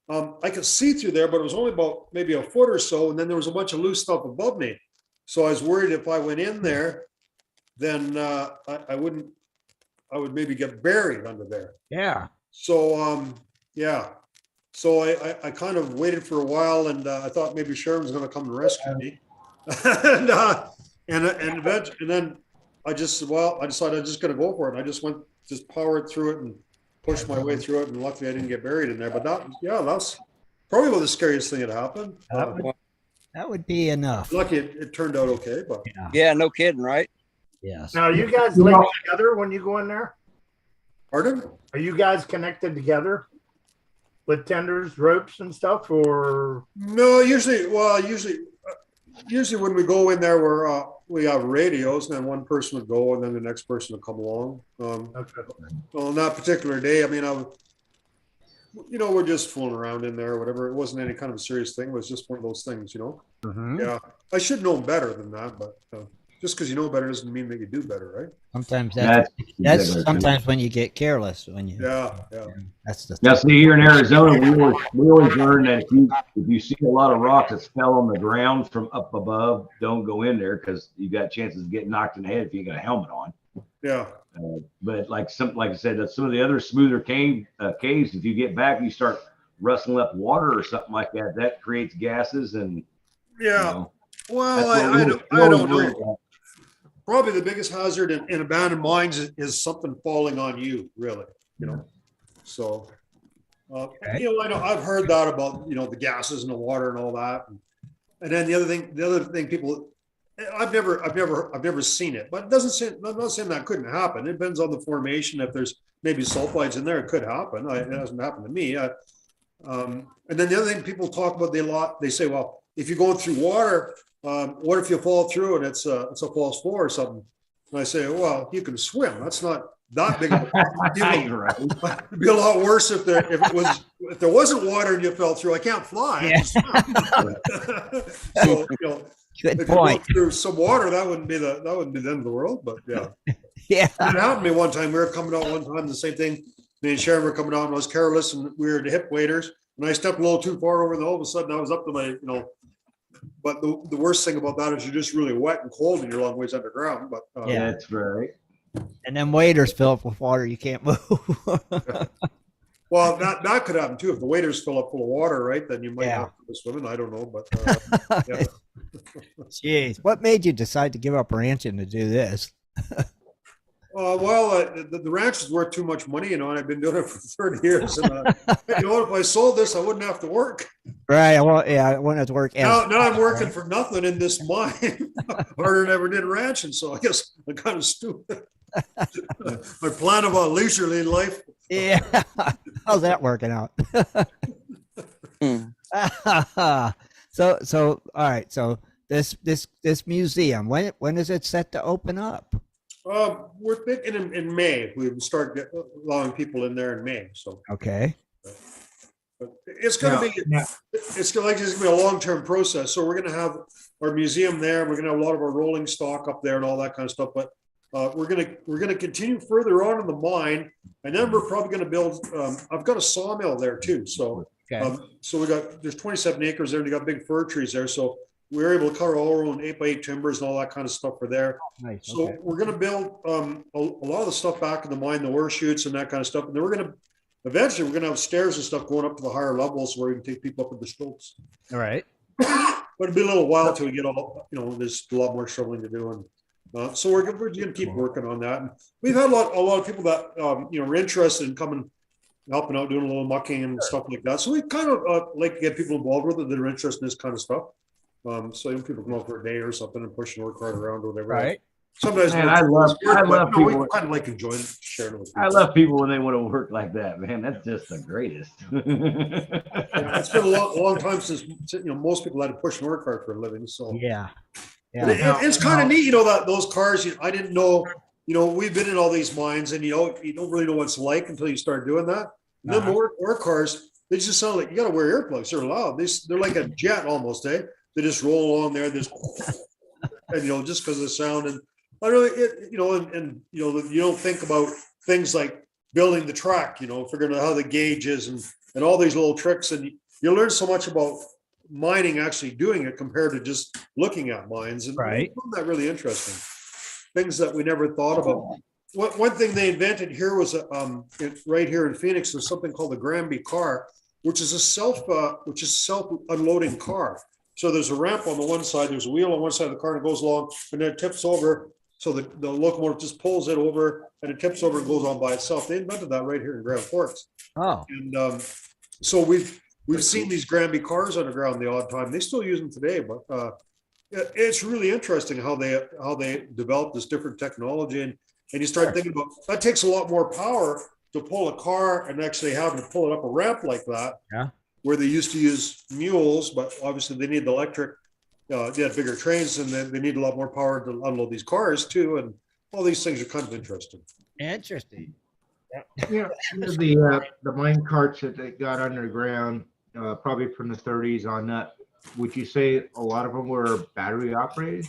I could see through there, but it was only about maybe a foot or so, and then there was a bunch of loose stuff above me. So I was worried if I went in there, then I would maybe get buried under there. Yeah. So yeah. So I kind of waited for a while, and I thought maybe Sharon was going to come and rescue me. and then I decided I'm just going to go for it. And I just powered through it and pushed my way through it, and luckily I didn't get buried in there. But that's probably about the scariest thing that happened. That would be enough. Lucky it turned out okay, but yeah, no kidding, right? Yes. Now, you guys link together when you go in there? pardon? Are you guys connected together with tenders, ropes, and stuff, or? No, usually when we go in there, we have radios, and then one person would go, and then the next person would come along. Okay. Well, on that particular day, I mean, we're just fooling around in there or whatever. It wasn't any kind of a serious thing. It was just one of those things, Mhm. Yeah, I should know better than that, but just because you know better doesn't mean that you do better, right? Sometimes That's that's sometimes when you get careless. Yeah. That's the Now, see, here in Arizona, we always learn that if you see a lot of rocks that fell on the ground from up above, don't go in there because you got chances of getting knocked in the head if you got a helmet on. Yeah. But like I said, that some of the other smoother caves, if you get back, you start rustling up water or something like that. That creates gases and Yeah. Well, that's I don't know. Probably the biggest hazard in abandoned mines is something falling on you, really. So, Okay. I know I've heard that about the gases and the water and all that, and then the other thing, people, I've never seen it, but it doesn't seem. I'm not saying that couldn't happen. It depends on the formation. If there's maybe sulfides in there, it could happen. It hasn't happened to me. And then the other thing people talk about they say, well, if you're going through water, what if you fall through and it's a false floor or something? And I say, well, you can swim. That's not that big of a problem. Right. It'd be a lot worse if there wasn't water and you fell through. I can't fly. Yeah. So Good if point. you go through some water, that wouldn't be the end of the world. But yeah, Yeah. it happened to me one time. We were coming out one time, the same thing. Me and Sharon were coming out, and I was careless, and we were the hip waders, and I stepped a little too far over, and all of a sudden I was up to my, But the worst thing about that is you're just really wet and cold, and you're a long ways underground. But Yeah. That's right. And then waders fill up with water. You can't move. well, that could happen too. If the waders fill up full of water, right, then you might Yeah. have to go swimming. I don't know, but yeah. Jeez. What made you decide to give up ranching to do this? The ranch is worth too much money, and I've been doing it for 30 years. And if I sold this, I wouldn't have to work. Right. I wouldn't have to work. Now I'm working for nothing in this mine, harder than I ever did ranching. So I guess I'm kind of stupid. My plan about leisurely life. Yeah. How's that working out? So all right. So this museum, when is it set to open up? We're thinking in May. We would start allowing people in there in May. So Okay. but it's going to be it's going to be a long-term process. So we're going to have our museum there. We're going to have a lot of our rolling stock up there and all that kind of stuff. But we're gonna continue further on in the mine, and then we're probably gonna build. I've got a sawmill there too, so Okay. so there's 27 acres there, and you got big fir trees there, so we were able to cover all our own 8x8 timbers and all that kind of stuff for there. Nice. So Okay. we're gonna build a lot of the stuff back in the mine, the ore chutes and that kind of stuff, and then eventually we're gonna have stairs and stuff going up to the higher levels where we can take people up in the slopes. All right. But it'll be a little while till we get all, there's a lot more shoveling to do. And so we're gonna keep working on that. And we've had a lot of people that, are interested in coming, helping out, doing a little mucking and stuff like that. So we kind of like to get people involved with it that are interested in this kind of stuff. So people come out for a day or something and push an ore cart around or whatever. Right. Sometimes Man, I love people. we kind of like enjoying it, sharing it with people. I love people when they want to work like that, man. That's just the greatest. It's been a long time since most people had to push an ore cart for a living. So Yeah. But Yeah. it's kind of neat, that those cars. I didn't know. We've been in all these mines, and you don't really know what it's like until you start doing that. And then ore cars, they just sound like you got to wear earplugs. They're loud. They're like a jet almost. They just roll along there. And just because of the sound. And I really, you don't think about things like building the track, figuring out how the gauge is and all these little tricks. And you learn so much about mining actually doing it compared to just looking at mines. And I found that really interesting. Things that we never thought about. One thing they invented here was right here in Phoenix, there's something called the Granby car, which is a self-unloading car. So there's a ramp on the one side, there's a wheel on one side of the car, and it goes along, and then it tips over. So the locomotive just pulls it over, and it tips over and goes on by itself. They invented that right here in Grand Forks. Oh. And so we've seen these Granby cars underground the odd time. They still use them today, but it's really interesting how they develop this different technology. And you start thinking about that takes a lot more power to pull a car and actually having to pull it up a ramp like that. Yeah. Where they used to use mules, but obviously they need the electric. They had bigger trains, and they need a lot more power to unload these cars too. And all these things are kind of interesting. Interesting. The mine carts that they got underground, probably from the 30s on that. Would you say a lot of them were battery operated?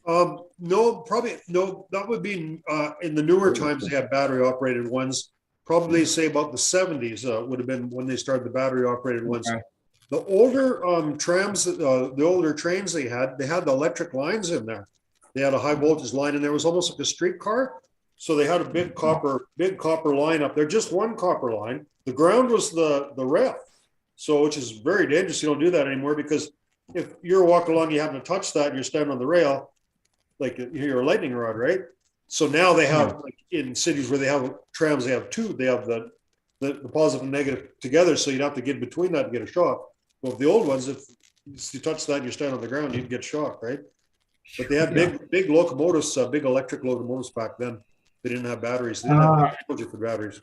No, probably no. That would be in the newer times. They had battery operated ones. Probably say about the 70s would have been when they started the battery operated ones. Okay. The older trams, the older trains they had the electric lines in there. They had a high voltage line, and there was almost like a streetcar. So they had a big copper line up there, just one copper line. The ground was the rail. So, which is very dangerous. You don't do that anymore, because if you're walking along, you happen to touch that, and you're standing on the rail, like you're a lightning rod, right? So now they have, like in cities where they have trams, they have two. They have the positive and negative together, so you'd have to get between that to get a shock. Well, the old ones, if you touch that and you stand on the ground, you'd get shocked, right? But they had big locomotives, big electric locomotives back then. They didn't have batteries. They didn't have technology for batteries.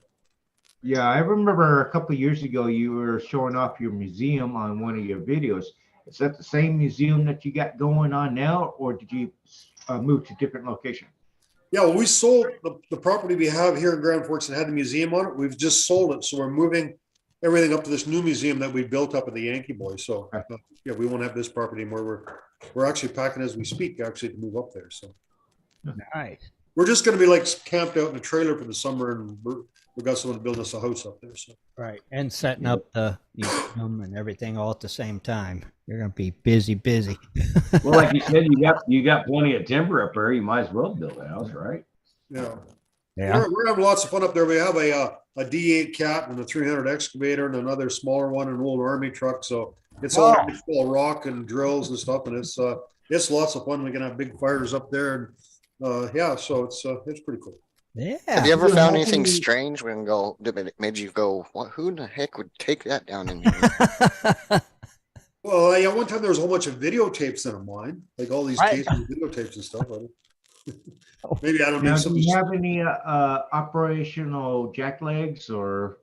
Yeah, I remember a couple of years ago you were showing off your museum on one of your videos. Is that the same museum that you got going on now, or did you move to a different location? Yeah, well, we sold the property we have here in Grand Forks that had the museum on it. We've just sold it, so we're moving everything up to this new museum that we built up at the Yankee Boys. So we won't have this property anymore. We're actually packing as we speak, actually, to move up there. So nice. We're just going to be like camped out in a trailer for the summer, and we've got someone building us a house up there. So right, and setting up the museum and everything all at the same time. You're going to be busy. Well, like you said, you got plenty of timber up there. You might as well build a house, right? Yeah. We're having lots of fun up there. We have a D8 cat and a 300 excavator and another smaller one, an old army truck. So it's all full of rock and drills and stuff, and it's lots of fun. We can have big fires up there, and so it's pretty cool. Yeah. Have you ever found anything strange when that made you go, "What? Who in the heck would take that down in here?" Well, yeah, one time there was a whole bunch of videotapes in a mine, like all these tapes and videotapes and stuff. Maybe I don't know. Do you have any operational jacklegs or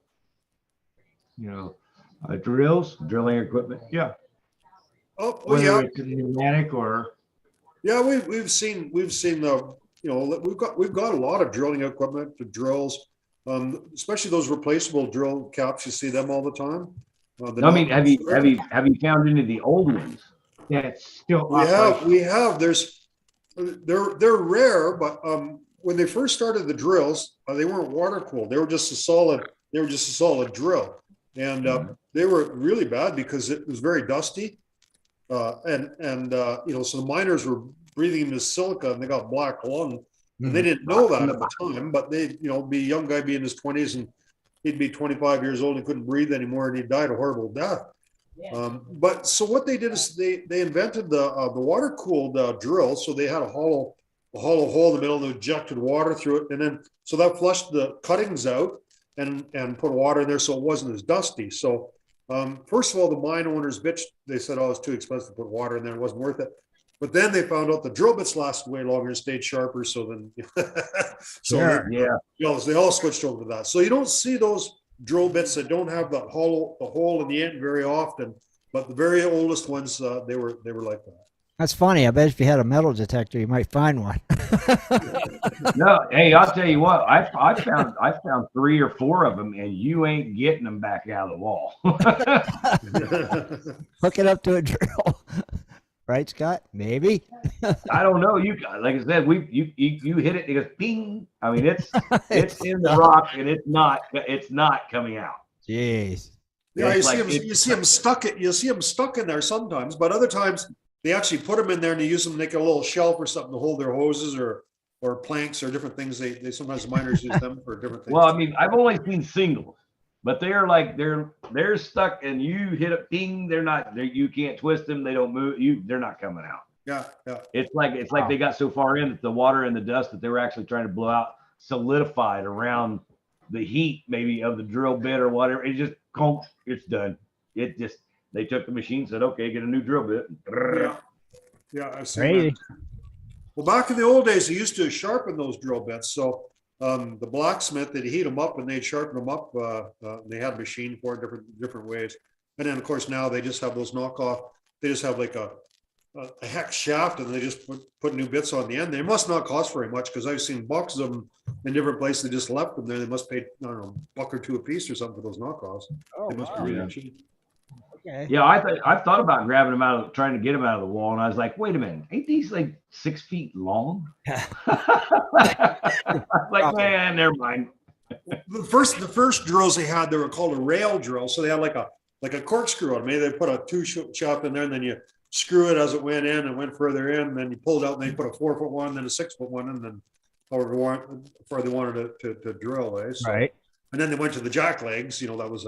drills, drilling equipment? Yeah. Whether yeah. It's a pneumatic or. Yeah, we've seen the we've got a lot of drilling equipment, the drills, especially those replaceable drill caps. You see them all the time. I mean, have you found any of the old ones? Yeah, it's still. We have. There's They're rare, but when they first started the drills, they weren't water cooled. They were just a solid. They were just a solid drill, and they were really bad because it was very dusty, so the miners were breathing in this silica and they got black lung, and they didn't know that at the time. But they, be a young guy, be in his 20s, and he'd be 25 years old and couldn't breathe anymore, and he died a horrible death. But so what they did is they invented the water cooled drill. So they had a hollow hole in the middle that injected water through it, and then so that flushed the cuttings out and put water in there so it wasn't as dusty. So first of all, the mine owners bitched. They said, "Oh, it's too expensive to put water in there; it wasn't worth it." But then they found out the drill bits lasted way longer and stayed sharper. So then, they all switched over to that. So you don't see those drill bits that don't have the hole in the end very often, but the very oldest ones, they were like that. That's funny. I bet if you had a metal detector, you might find one. No, hey, I'll tell you what. I found 3 or 4 of them, and you ain't getting them back out of the wall. Hook it up to a drill, right, Scott? Maybe. I don't know. You like I said, you hit it. It goes ping. I mean, it's in the rock, and it's not coming out. Jeez. Yeah, you see them stuck. You see them stuck in there sometimes, but other times they actually put them in there and they use them to make a little shelf or something to hold their hoses or planks or different things. They sometimes the miners use them for different things. Well, I mean, I've only seen singles, but they're like they're stuck, and you hit a ping. They're not. You can't twist them. They don't move. They're not coming out. Yeah. It's like they got so far in that the water and the dust that they were actually trying to blow out solidified around the heat maybe of the drill bit or whatever. It just it's done. They took the machine, said, "Okay, get a new drill bit." Yeah, I've seen that. Well, back in the old days, they used to sharpen those drill bits. So the blacksmith, they'd heat them up and they'd sharpen them up. They had a machine for it, different ways. And then, of course, now they just have those knockoff. They just have like a hex shaft, and they just put new bits on the end. They must not cost very much, because I've seen boxes of them in different places. They just left them there. They must pay, I don't know, $1 or $2 a piece or something for those knockoffs. They must be really cheap. Okay. Yeah, I thought about grabbing them out, trying to get them out of the wall, and I was like, wait a minute, ain't these like 6 feet long? Like, man, never mind. The first drills they had, they were called a rail drill. So they had like a corkscrew on them. Maybe they put a 2 shaft in there, and then you screw it as it went in and went further in, and then you pulled out, and they put a 4-foot one, then a 6-foot one, and then however far they wanted to drill. So, right. And then they went to the jack legs. That was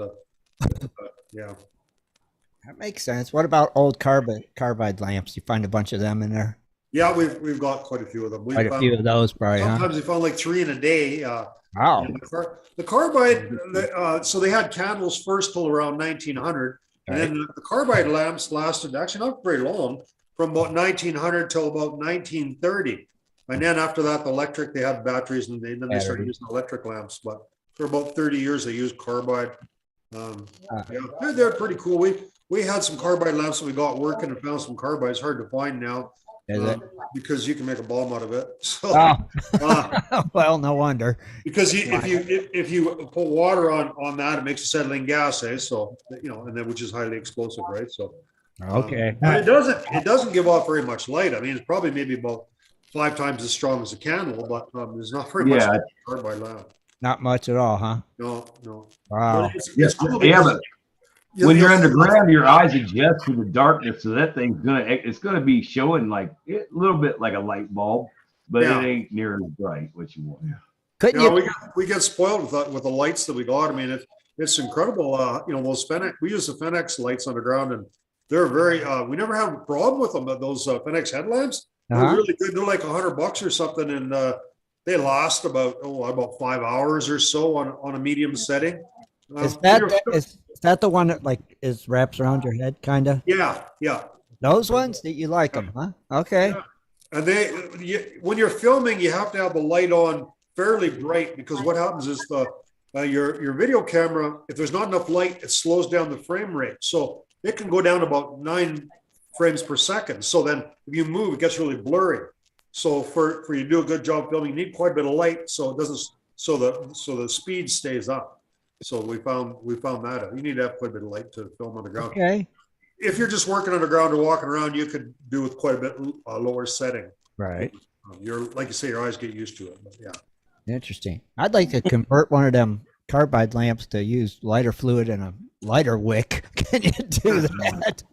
yeah. That makes sense. What about old carbide lamps? You find a bunch of them in there? Yeah, we've got quite a few of them. Quite a few of those, probably. Sometimes we found like 3 in a day. Wow. The carbide. So they had candles first till around 1900, and then the carbide lamps lasted actually not very long, from about 1900 till about 1930. And then after that, they had batteries, and then they started using electric lamps. But for about 30 years, they used carbide. They're pretty cool. We had some carbide lamps that we got working and found some carbides. Hard to find now, because you can make a bomb out of it. So, well, no wonder. Because if you put water on that, it makes acetylene gas, So and then which is highly explosive, right? So okay, but it doesn't give off very much light. I mean, it's probably maybe about 5 times as strong as a candle, but there's not very much carbide lamp. Not much at all, huh? No. Wow. It's cool, but when you're underground, your eyes adjust to the darkness, so that thing's gonna be showing like a little bit like a light bulb, but it ain't near as bright what you want. We get spoiled with the lights that we got. I mean, it's incredible. Those Fenix, we use the Fenix lights underground, and they're very. We never have a problem with them. But those Fenix headlamps, they're really good. They're like $100 or something, and they last about 5 hours or so on a medium setting. Is that the one that wraps around your head, kind of? Yeah. Those ones that you like them, huh? Okay. Yeah. And when you're filming, you have to have the light on fairly bright, because what happens is your video camera, if there's not enough light, it slows down the frame rate. So it can go down about 9 frames per second. So then if you move, it gets really blurry. So for you to do a good job filming, you need quite a bit of light, so it doesn't. So the speed stays up. So we found that out. You need to have quite a bit of light to film underground. Okay. If you're just working underground or walking around, you could do with quite a bit lower setting. Right. You're like you say, your eyes get used to it. But yeah. Interesting. I'd like to convert one of them carbide lamps to use lighter fluid and a lighter wick. Can you do that?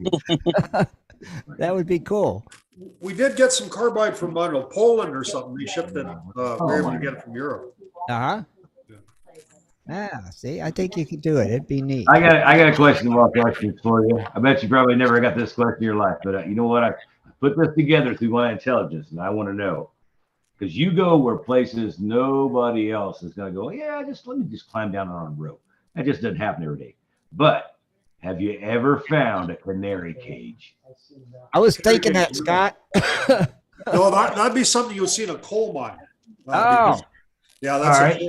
That would be cool. We did get some carbide from, I don't know, Poland or something. They shipped it. We were able to get it from Europe. Uh-huh. Yeah, see, I think you could do it. It'd be neat. I got a question about questions for you. I bet you probably never got this question in your life, but you know what? I put this together through my intelligence, and I want to know because you go where places nobody else is going to go. Yeah, let me just climb down on a rope. That just doesn't happen every day. But have you ever found a canary cage? I was thinking that, Scott. No, that'd be something you would see in a coal mine. Oh. Yeah, All that's right.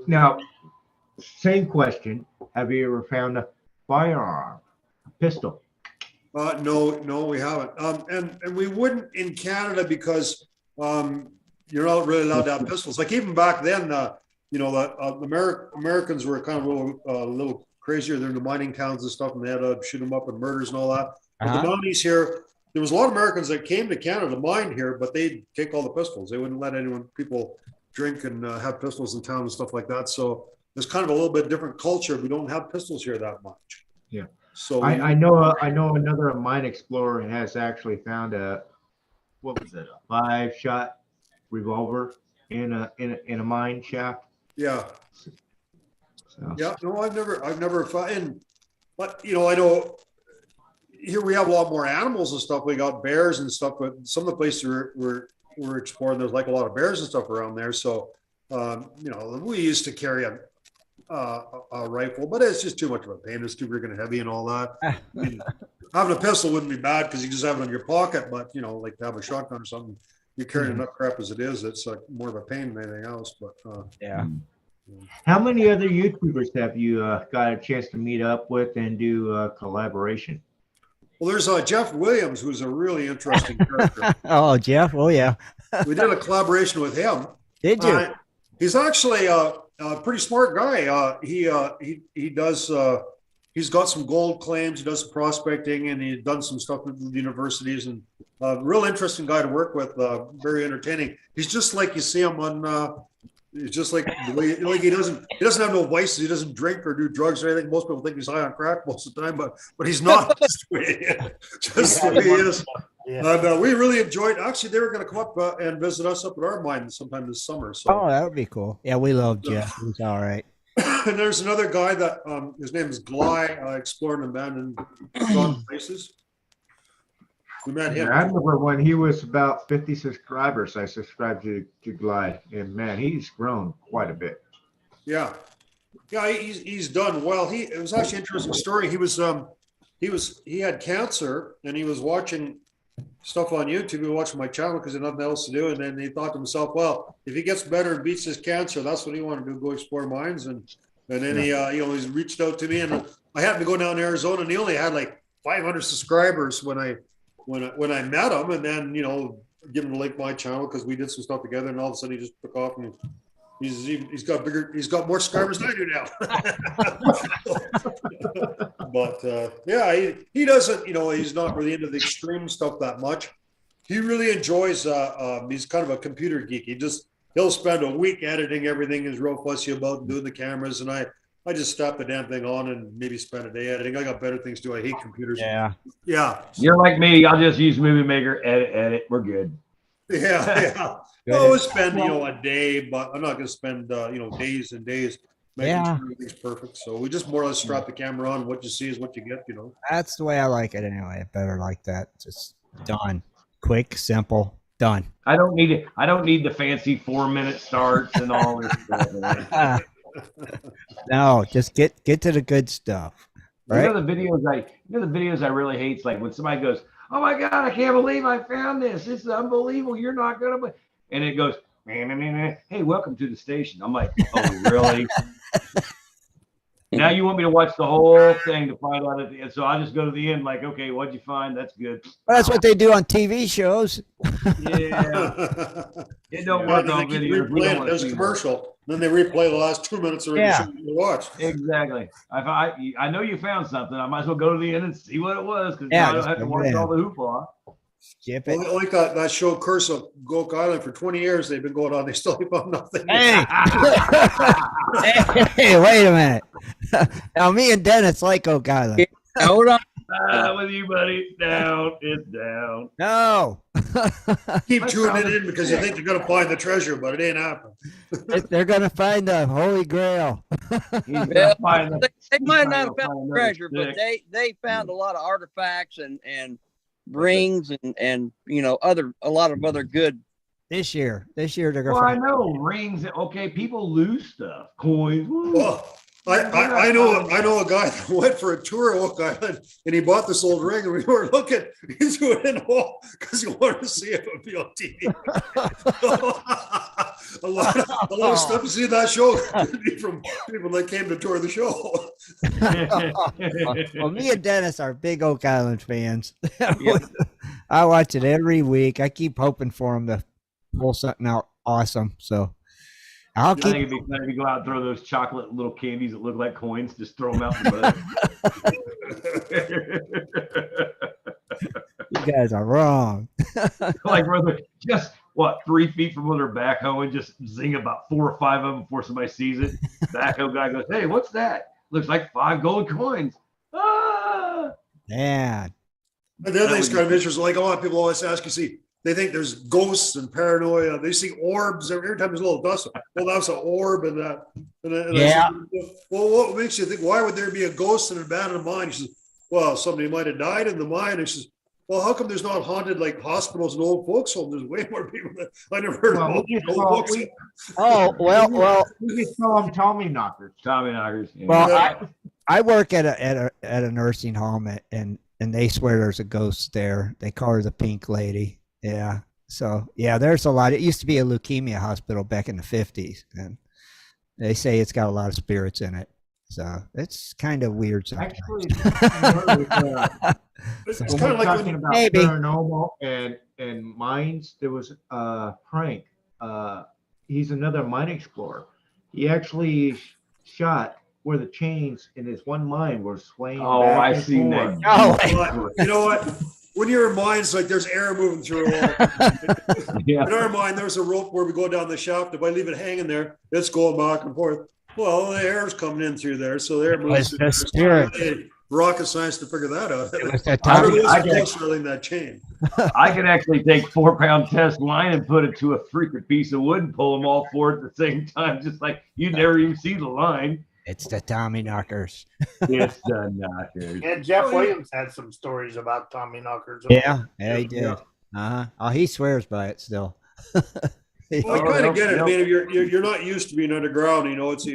Now, same question. Have you ever found a firearm, a pistol? No, we haven't. And we wouldn't in Canada because you're not really allowed to have pistols. Like even back then, the Americans were kind of a little crazier. They're in the mining towns and stuff, and they had to shoot them up and murders and all that. But the Mounties here, there was a lot of Americans that came to Canada to mine here, but they'd take all the pistols. They wouldn't let people drink and have pistols in town and stuff like that. So there's kind of a little bit different culture. We don't have pistols here that much. Yeah. So I know another mine explorer has actually found a 5-shot revolver in a mine shaft. Yeah. So. Yeah. No, I've never found. But I know here we have a lot more animals and stuff. We got bears and stuff, but some of the places we're exploring, there's like a lot of bears and stuff around there. So, we used to carry a rifle, but it's just too much of a pain. It's too big and heavy and all that. Having a pistol wouldn't be bad because you just have it in your pocket, but like to have a shotgun or something, you're carrying enough crap as it is. It's like more of a pain than anything else. But yeah. How many other YouTubers have you got a chance to meet up with and do collaboration? Well, there's Jeff Williams, who's a really interesting character. Oh, Jeff. Oh, yeah. We did a collaboration with him. Did you? He's actually a pretty smart guy. He does. He's got some gold claims. He does some prospecting, and he's done some stuff with the universities. And real interesting guy to work with. Very entertaining. He's just like you see him on. He's just like the way, he doesn't have no vices. He doesn't drink or do drugs or anything. Most people think he's high on crack most of the time, but he's not. Just the way he is. Yeah. And we really enjoyed. Actually, they were going to come up and visit us up at our mine sometime this summer. So. Oh, that would be cool. Yeah, we love Jeff. He's all right. And there's another guy that his name is Gly, exploring abandoned places. We met him. Yeah, I remember when he was about 50 subscribers, I subscribed to Glide, and man, he's grown quite a bit. Yeah, he's done well. It was actually an interesting story. He had cancer, and he was watching stuff on YouTube. He was watching my channel because he had nothing else to do, and then he thought to himself, well, if he gets better and beats his cancer, that's what he wanted to do, go explore mines. And then he's reached out to me, and I happened to go down to Arizona, and he only had like 500 subscribers when I met him, and then give him a link to my channel because we did some stuff together, and all of a sudden he just took off, and he's got more subscribers than I do now. But he doesn't, he's not really into the extreme stuff that much. He really enjoys. He's kind of a computer geek. He'll spend a week editing everything. He's real fussy about doing the cameras, and I just strap the damn thing on and maybe spend a day editing. I got better things to do. I hate computers. Yeah. Yeah. You're like me. I'll just use Movie Maker, edit. We're good. Yeah. I would spend, a day, but I'm not going to spend, days and days making sure everything's perfect. So we just more or less strap the camera on. What you see is what you get, That's the way I like it anyway. Better like that. Just done. Quick, simple, done. I don't need it. I don't need the fancy 4-minute starts and all this stuff. No, just get to the good stuff. Right? The videos I really hate is like when somebody goes, "Oh my God, I can't believe I found this. This is unbelievable. You're not gonna believe," and it goes, "Hey, welcome to the station." I'm like, "Oh, really?" Now you want me to watch the whole thing to find out at the end. So I just go to the end, like, okay, what'd you find? That's good. Well, that's what they do on TV shows. Yeah. It don't work on video. There's a commercial. Then they replay the last 2 minutes of the show you watch. Exactly. I know you found something. I might as well go to the end and see what it was because I don't have to watch all the hoopla. Skip Well, it. like that show Curse of Goat Island for 20 years, they've been going on. They still have found nothing. Hey. Hey, wait a minute. Now me and Dennis like Oak Island. Hold on. With you, buddy. Down. It's down. No. Keep tuning it in because you think they're going to find the treasure, but it ain't happening. They're gonna find the Holy Grail. He's gonna Well, find the- They he's might probably not have gonna found find the another treasure, but stick. they found a lot of artifacts and rings and a lot of other good. This year they're gonna Well, I find. know rings. Okay, people lose stuff, coins. Woo. Well, I know a guy that went for a tour of Oak Island and he bought this old ring and we were looking, he threw it in the hole because he wanted to see if it would be on TV. a lot of stuff you see in that show could be from people that came to tour the show. Well, me and Dennis are big Oak Island fans. I watch it every week. I keep hoping for them to pull something out awesome. So I'll I think keep. it'd be fun if you go out and throw those chocolate little candies that look like coins. Just throw them out in the You guys are wrong. mud. Like brother, just what 3 feet from where they're backhoeing, just zing about 4 or 5 of them before somebody sees it. Backhoe guy goes, "Hey, what's that? Looks like 5 gold coins." Ah! Man. And the other thing's kind of interesting. Like a lot of people always ask, you see, they think there's ghosts and paranoia. They see orbs every time there's a little dust. Well, that's an orb and that. And Yeah. I said, well, what makes you think? Why would there be a ghost in an abandoned mine? She says, well, somebody might have died in the mine. And she says, well, how come there's not haunted like hospitals and old folks homes? There's way more people that I never heard Well, of we just old saw- folks. Oh well. We just call them Tommy knockers. Tommy knockers. Yeah. Well, I work at a nursing home and they swear there's a ghost there. They call her the Pink Lady. Yeah. So yeah, there's a lot. It used to be a leukemia hospital back in the 50s, and they say it's got a lot of spirits in it. So it's kind of weird sometimes. Actually, It's when kind we're of like talking when, about Maybe. paranormal and mines, there was Frank. He's another mine explorer. He actually shot where the chains in his one mine were swaying. Oh, back I and seen forth. that. Oh, you know what? When you're in mines, like there's air moving through a wall. Yeah. In our mine, there's a rope where we go down the shaft. If I leave it hanging there, it's going back and forth. Well, the air's coming in through there, so the air moves. was through the there. It's not spirit. really rocket science to figure that out. it was the I Tommy. was I can- closer than that chain. I could actually take 4-pound test line and put it to a freaking piece of wood and pull them all four at the same time, just like you'd never even see the line. It's the Tommy knockers. It's the knockers. And Jeff Williams had some stories about Tommy knockers. Yeah, he did. Uh-huh. Oh, he swears by it still. Well, I Oh, kind no, of get it. no. I mean, if you're not used to being underground, you know, it's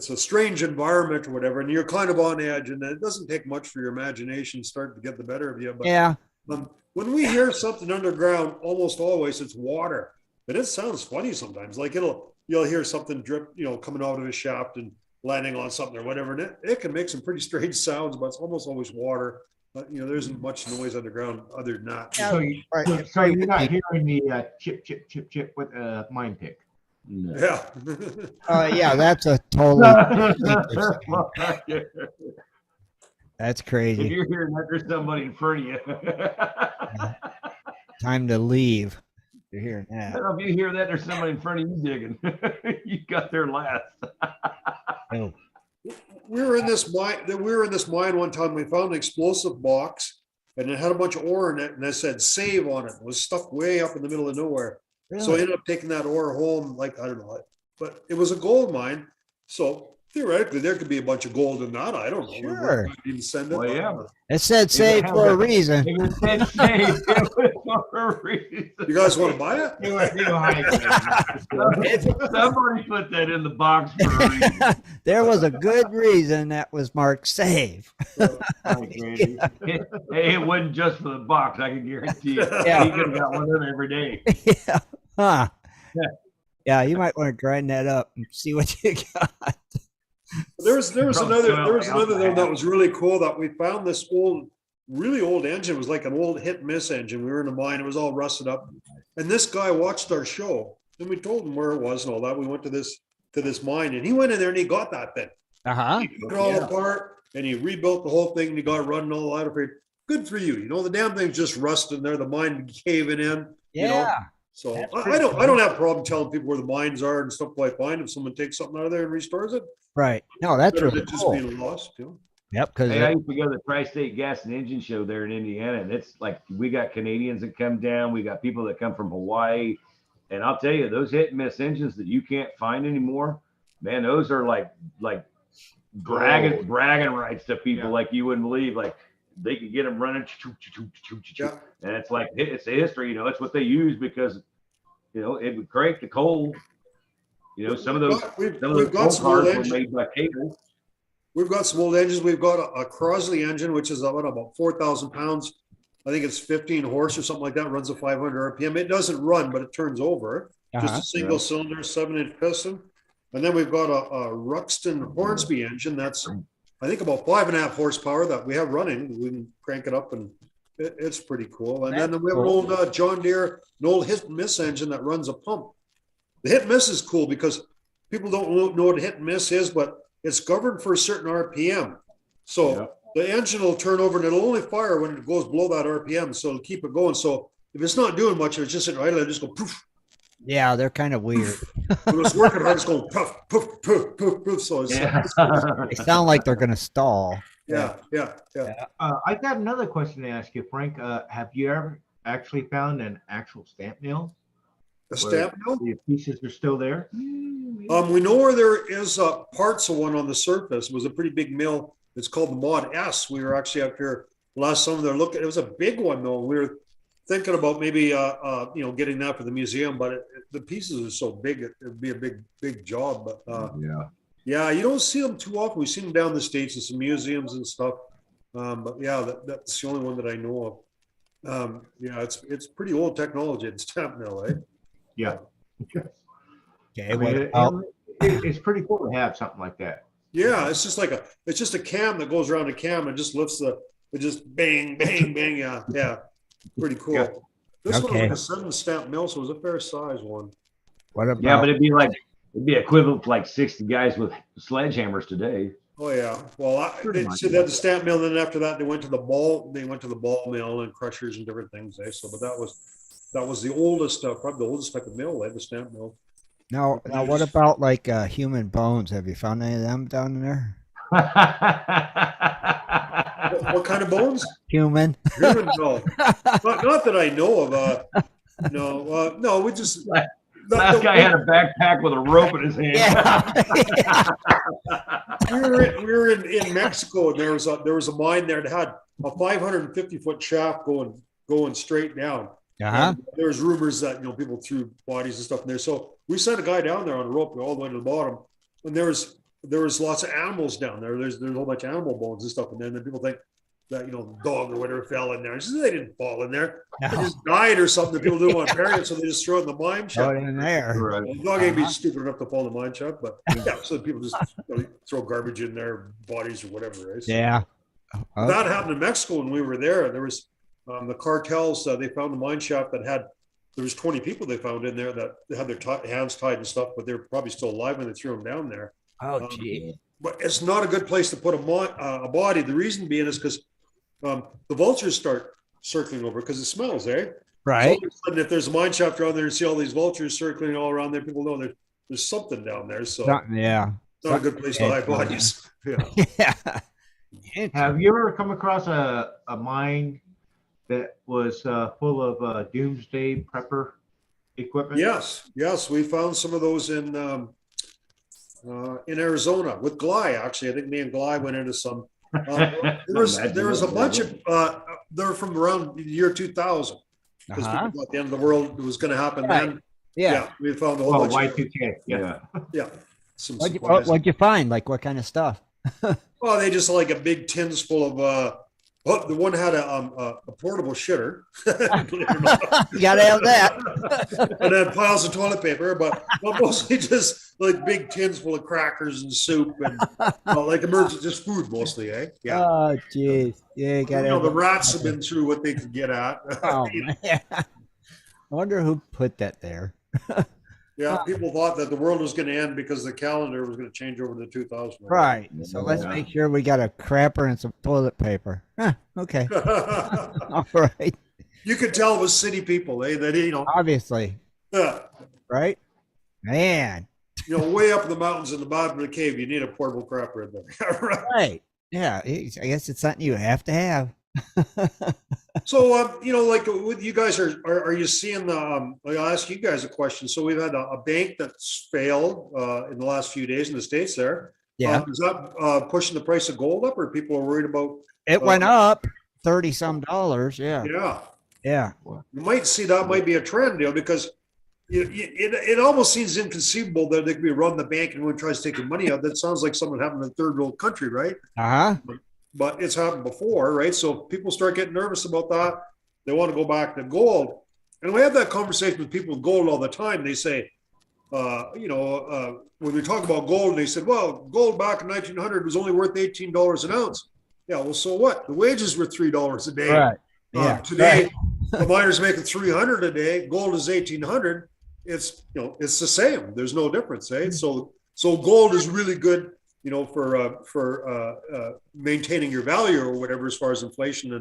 a strange environment or whatever, and you're kind of on edge, and it doesn't take much for your imagination start to get the better of you. But Yeah. when we hear something underground, almost always it's water, but it sounds funny sometimes. Like you'll hear something drip, you know, coming out of a shaft and landing on something or whatever, and it can make some pretty strange sounds, but it's almost always water. But you know, there isn't much noise underground other than that. Yeah. Right. So you're not hearing the chip, chip, chip, chip with a mine pick. No. Yeah. Yeah, that's a totally. That's If crazy. you're hearing that, there's somebody in front of you. Time to leave. You're hearing that. If you hear that, there's somebody in front of you digging. You got there last. Oh, We were in this mine one time. We found an explosive box and it had a bunch of ore in it, and it said save on it. It was stuck way up in the middle of nowhere. So I really? ended up taking that ore home, like, I don't know, but it was a gold mine. So theoretically, there could be a bunch of gold in that. I don't know. Sure. We didn't send it. Well, yeah. It said save for a reason. If it said save, it was for a reason. You guys want to buy it? Somebody put that in the box for a reason. There was a good reason that was marked save. Hey, it wasn't just for the box. I can guarantee you. Yeah. He could have got one of them every day. Yeah. Huh. Yeah. Yeah, you might want to grind that up and see what you got. There was another thing Yeah. that was really cool, that we found this really old engine. It was like an old hit and miss engine. We were in a mine. It was all rusted up. And this guy watched our show, and we told him where it was and all that. We went to this mine, and he went in there and he got that thing. Uh-huh. He took it all apart and he rebuilt the whole thing and he got it running all out of it. good for you. You know, the damn thing's just rusting there, the mine caving in. You know? Yeah. So That's I pretty don't have a problem telling people where the mines are and stuff like fine. If someone takes something out of there and restores it, Right. No, that's better than really it just cool. being lost. You know? Yep. Because Hey, I used to go to the Tri-State Gas and Engine Show there in Indiana, and it's like we got Canadians that come down, we got people that come from Hawaii, and I'll tell you, those hit and miss engines that you can't find anymore, man, those are like bragging rights to people Yeah. like you wouldn't believe. Like they could get them running, Yeah. and it's like it's a history. You know, it's what they use because you know it would crank the coal. You know, some of those We've coal got some old cars were engines. made by cable. We've got some old engines. We've got a Crosley engine, which is about 4,000 pounds. I think it's 15 horse or something like that. Runs at 500 RPM. It doesn't run, but it turns over. Just a single cylinder, 7-inch piston. And then we've got a Ruxton Hornsby engine that's, I think, about 5.5 horsepower that we have running. We can crank it up, and it's pretty cool. And then we have an old John Deere, an old hit and miss engine that runs a pump. The hit and miss is cool because people don't know what a hit and miss is, but it's governed for a certain RPM. So the engine will turn over and it'll only fire when it goes below that RPM. So it'll keep it going. So if it's not doing much, it's just sitting idle, it'll just go poof. Yeah, they're kind of weird. When it's working hard, it's going puff, poof, poof, poof, poof. So it's, They sound like they're gonna stall. yeah. I got another question to ask you, Frank. Have you ever actually found an actual stamp mill? A stamp mill? The pieces are still there? We know where there is parts of one on the surface. It was a pretty big mill. It's called the Mod S. We were actually up here last summer there looking. It was a big one though. We were thinking about maybe getting that for the museum, but the pieces are so big it'd be a big job. But yeah, you don't see them too often. We've seen them down the States in some museums and stuff. But yeah, that's the only one that I know of. Yeah, it's pretty old technology. It's stamp mill, eh? Yeah. Okay. I mean, it's pretty cool to have something like that. Yeah, it's just a cam that goes around a cam and just lifts it just bang, bang, bang. Yeah. Pretty cool. Yeah. This one was like a 7 stamp mill, so it was a fair size one. What about? Yeah, but it'd be equivalent to like 60 guys with sledgehammers today. Oh yeah. Well, they had the stamp mill, and then after that they went to the ball mill and crushers and different things. So, but that was the oldest, probably the oldest type of mill, the stamp mill. Now, what about like human bones? Have you found any of them down there? What kind of bones? Human. Human, no. Not that I know of. No, we just. Last guy had a backpack with a rope in his hand. Yeah. We were in Mexico, and there was a mine there that had a 550-foot shaft going straight down. There was rumors that people threw bodies and stuff in there. So we sent a guy down there on a rope all the way to the bottom, and there was lots of animals down there. There's a whole bunch of animal bones and stuff, and then people think that dog or whatever fell in there. They didn't fall in there. They just died or something. The people didn't want to bury it, so they just throw it in the mine shaft. In there. Well, the dog ain't be stupid enough to fall in the mine shaft, but yeah, so people just throw garbage in their bodies or whatever. Right? So Yeah. that happened in Mexico when we were there. There was the cartels. They found a mine shaft that there was 20 people they found in there that had their hands tied and stuff, but they're probably still alive when they threw them down there. Oh, gee. But it's not a good place to put a body. The reason being is because the vultures start circling over because it smells, eh? Right. So all of a sudden, if there's a mine shaft around there and see all these vultures circling all around there, people know there's something down there. So Yeah. it's not a good place to hide bodies. Yeah. Yeah. Have you ever come across a mine that was full of doomsday prepper equipment? Yes, we found some of those in Arizona with Gly. Actually, I think me and Gly went into some. There was a bunch of they're from around the year 2000 because people thought the end of the world was going to happen then. Yeah, we found a whole bunch. Y2K. Yeah. What'd you find? Like what kind of stuff? Well, they just like a big tins full of. The one had a portable shitter. You gotta have that. And then piles of toilet paper, but mostly just like big tins full of crackers and soup and like emergency, just food mostly, eh? Yeah. Oh, jeez. Yeah, you gotta. The rats have been through what they could get at. Oh man. I wonder who put that there. Yeah, people thought that the world was going to end because the calendar was going to change over to 2000. Right. So let's make sure we got a crapper and some toilet paper. Huh, okay. All right. You could tell it was city people. That Obviously. yeah. Right? Man. Way up in the mountains in the bottom of the cave, you need a portable crapper in there. Right. Right. Yeah. I guess it's something you have to have. So, like with you guys are you seeing the? I'll ask you guys a question. So we've had a bank that's failed in the last few days in the States. There, Yeah. Is that pushing the price of gold up, or people are worried about? It went up $30-some. Yeah. Yeah, Yeah. you might see that might be a trend, because it almost seems inconceivable that they could be running the bank and one tries to take your money out. That sounds like something happened in a third world country, right? Uh-huh. But it's happened before, right? So people start getting nervous about that. They want to go back to gold. And we have that conversation with people with gold all the time. They say, when we talk about gold, they said, well, gold back in 1900 was only worth $18 an ounce. Yeah, well, so what? The wages were $3 a day. Right. Yeah. Today, the miner's making $300 a day. Gold is $1,800. It's it's the same. There's no difference, eh? So gold is really good, for maintaining your value or whatever, as far as inflation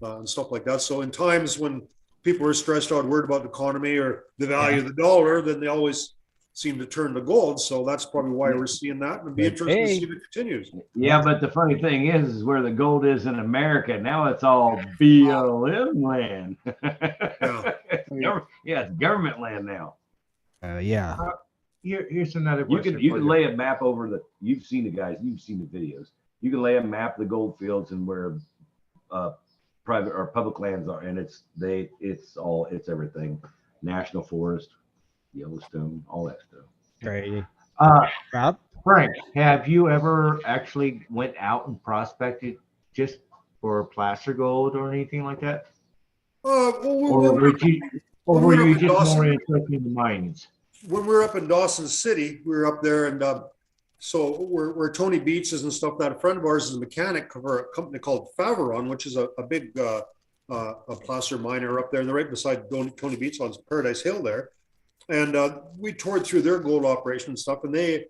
and stuff like that. So in times when people are stressed out, worried about the economy or the value of the dollar, then they always seem to turn to gold. So that's probably why we're seeing that, and it'd be interesting to see if it continues. Yeah, but the funny thing is where the gold is in America now, it's all BLM land. It's government land now. Yeah. Here's another You question. can lay a map over you've seen the videos. You can lay a map of the gold fields and where private or public lands are, and it's everything. National Forest, Yellowstone, all that stuff. Crazy. Rob? Frank, have you ever actually went out and prospected just for placer gold or anything like that? Or were you just more interested in the mines? When we were up in Dawson City, we were up there, and so where Tony Beats is and stuff. That a friend of ours is a mechanic for a company called Faveron, which is a big placer miner up there, and they're right beside Tony Beats on Paradise Hill there. And we toured through their gold operation and stuff, and they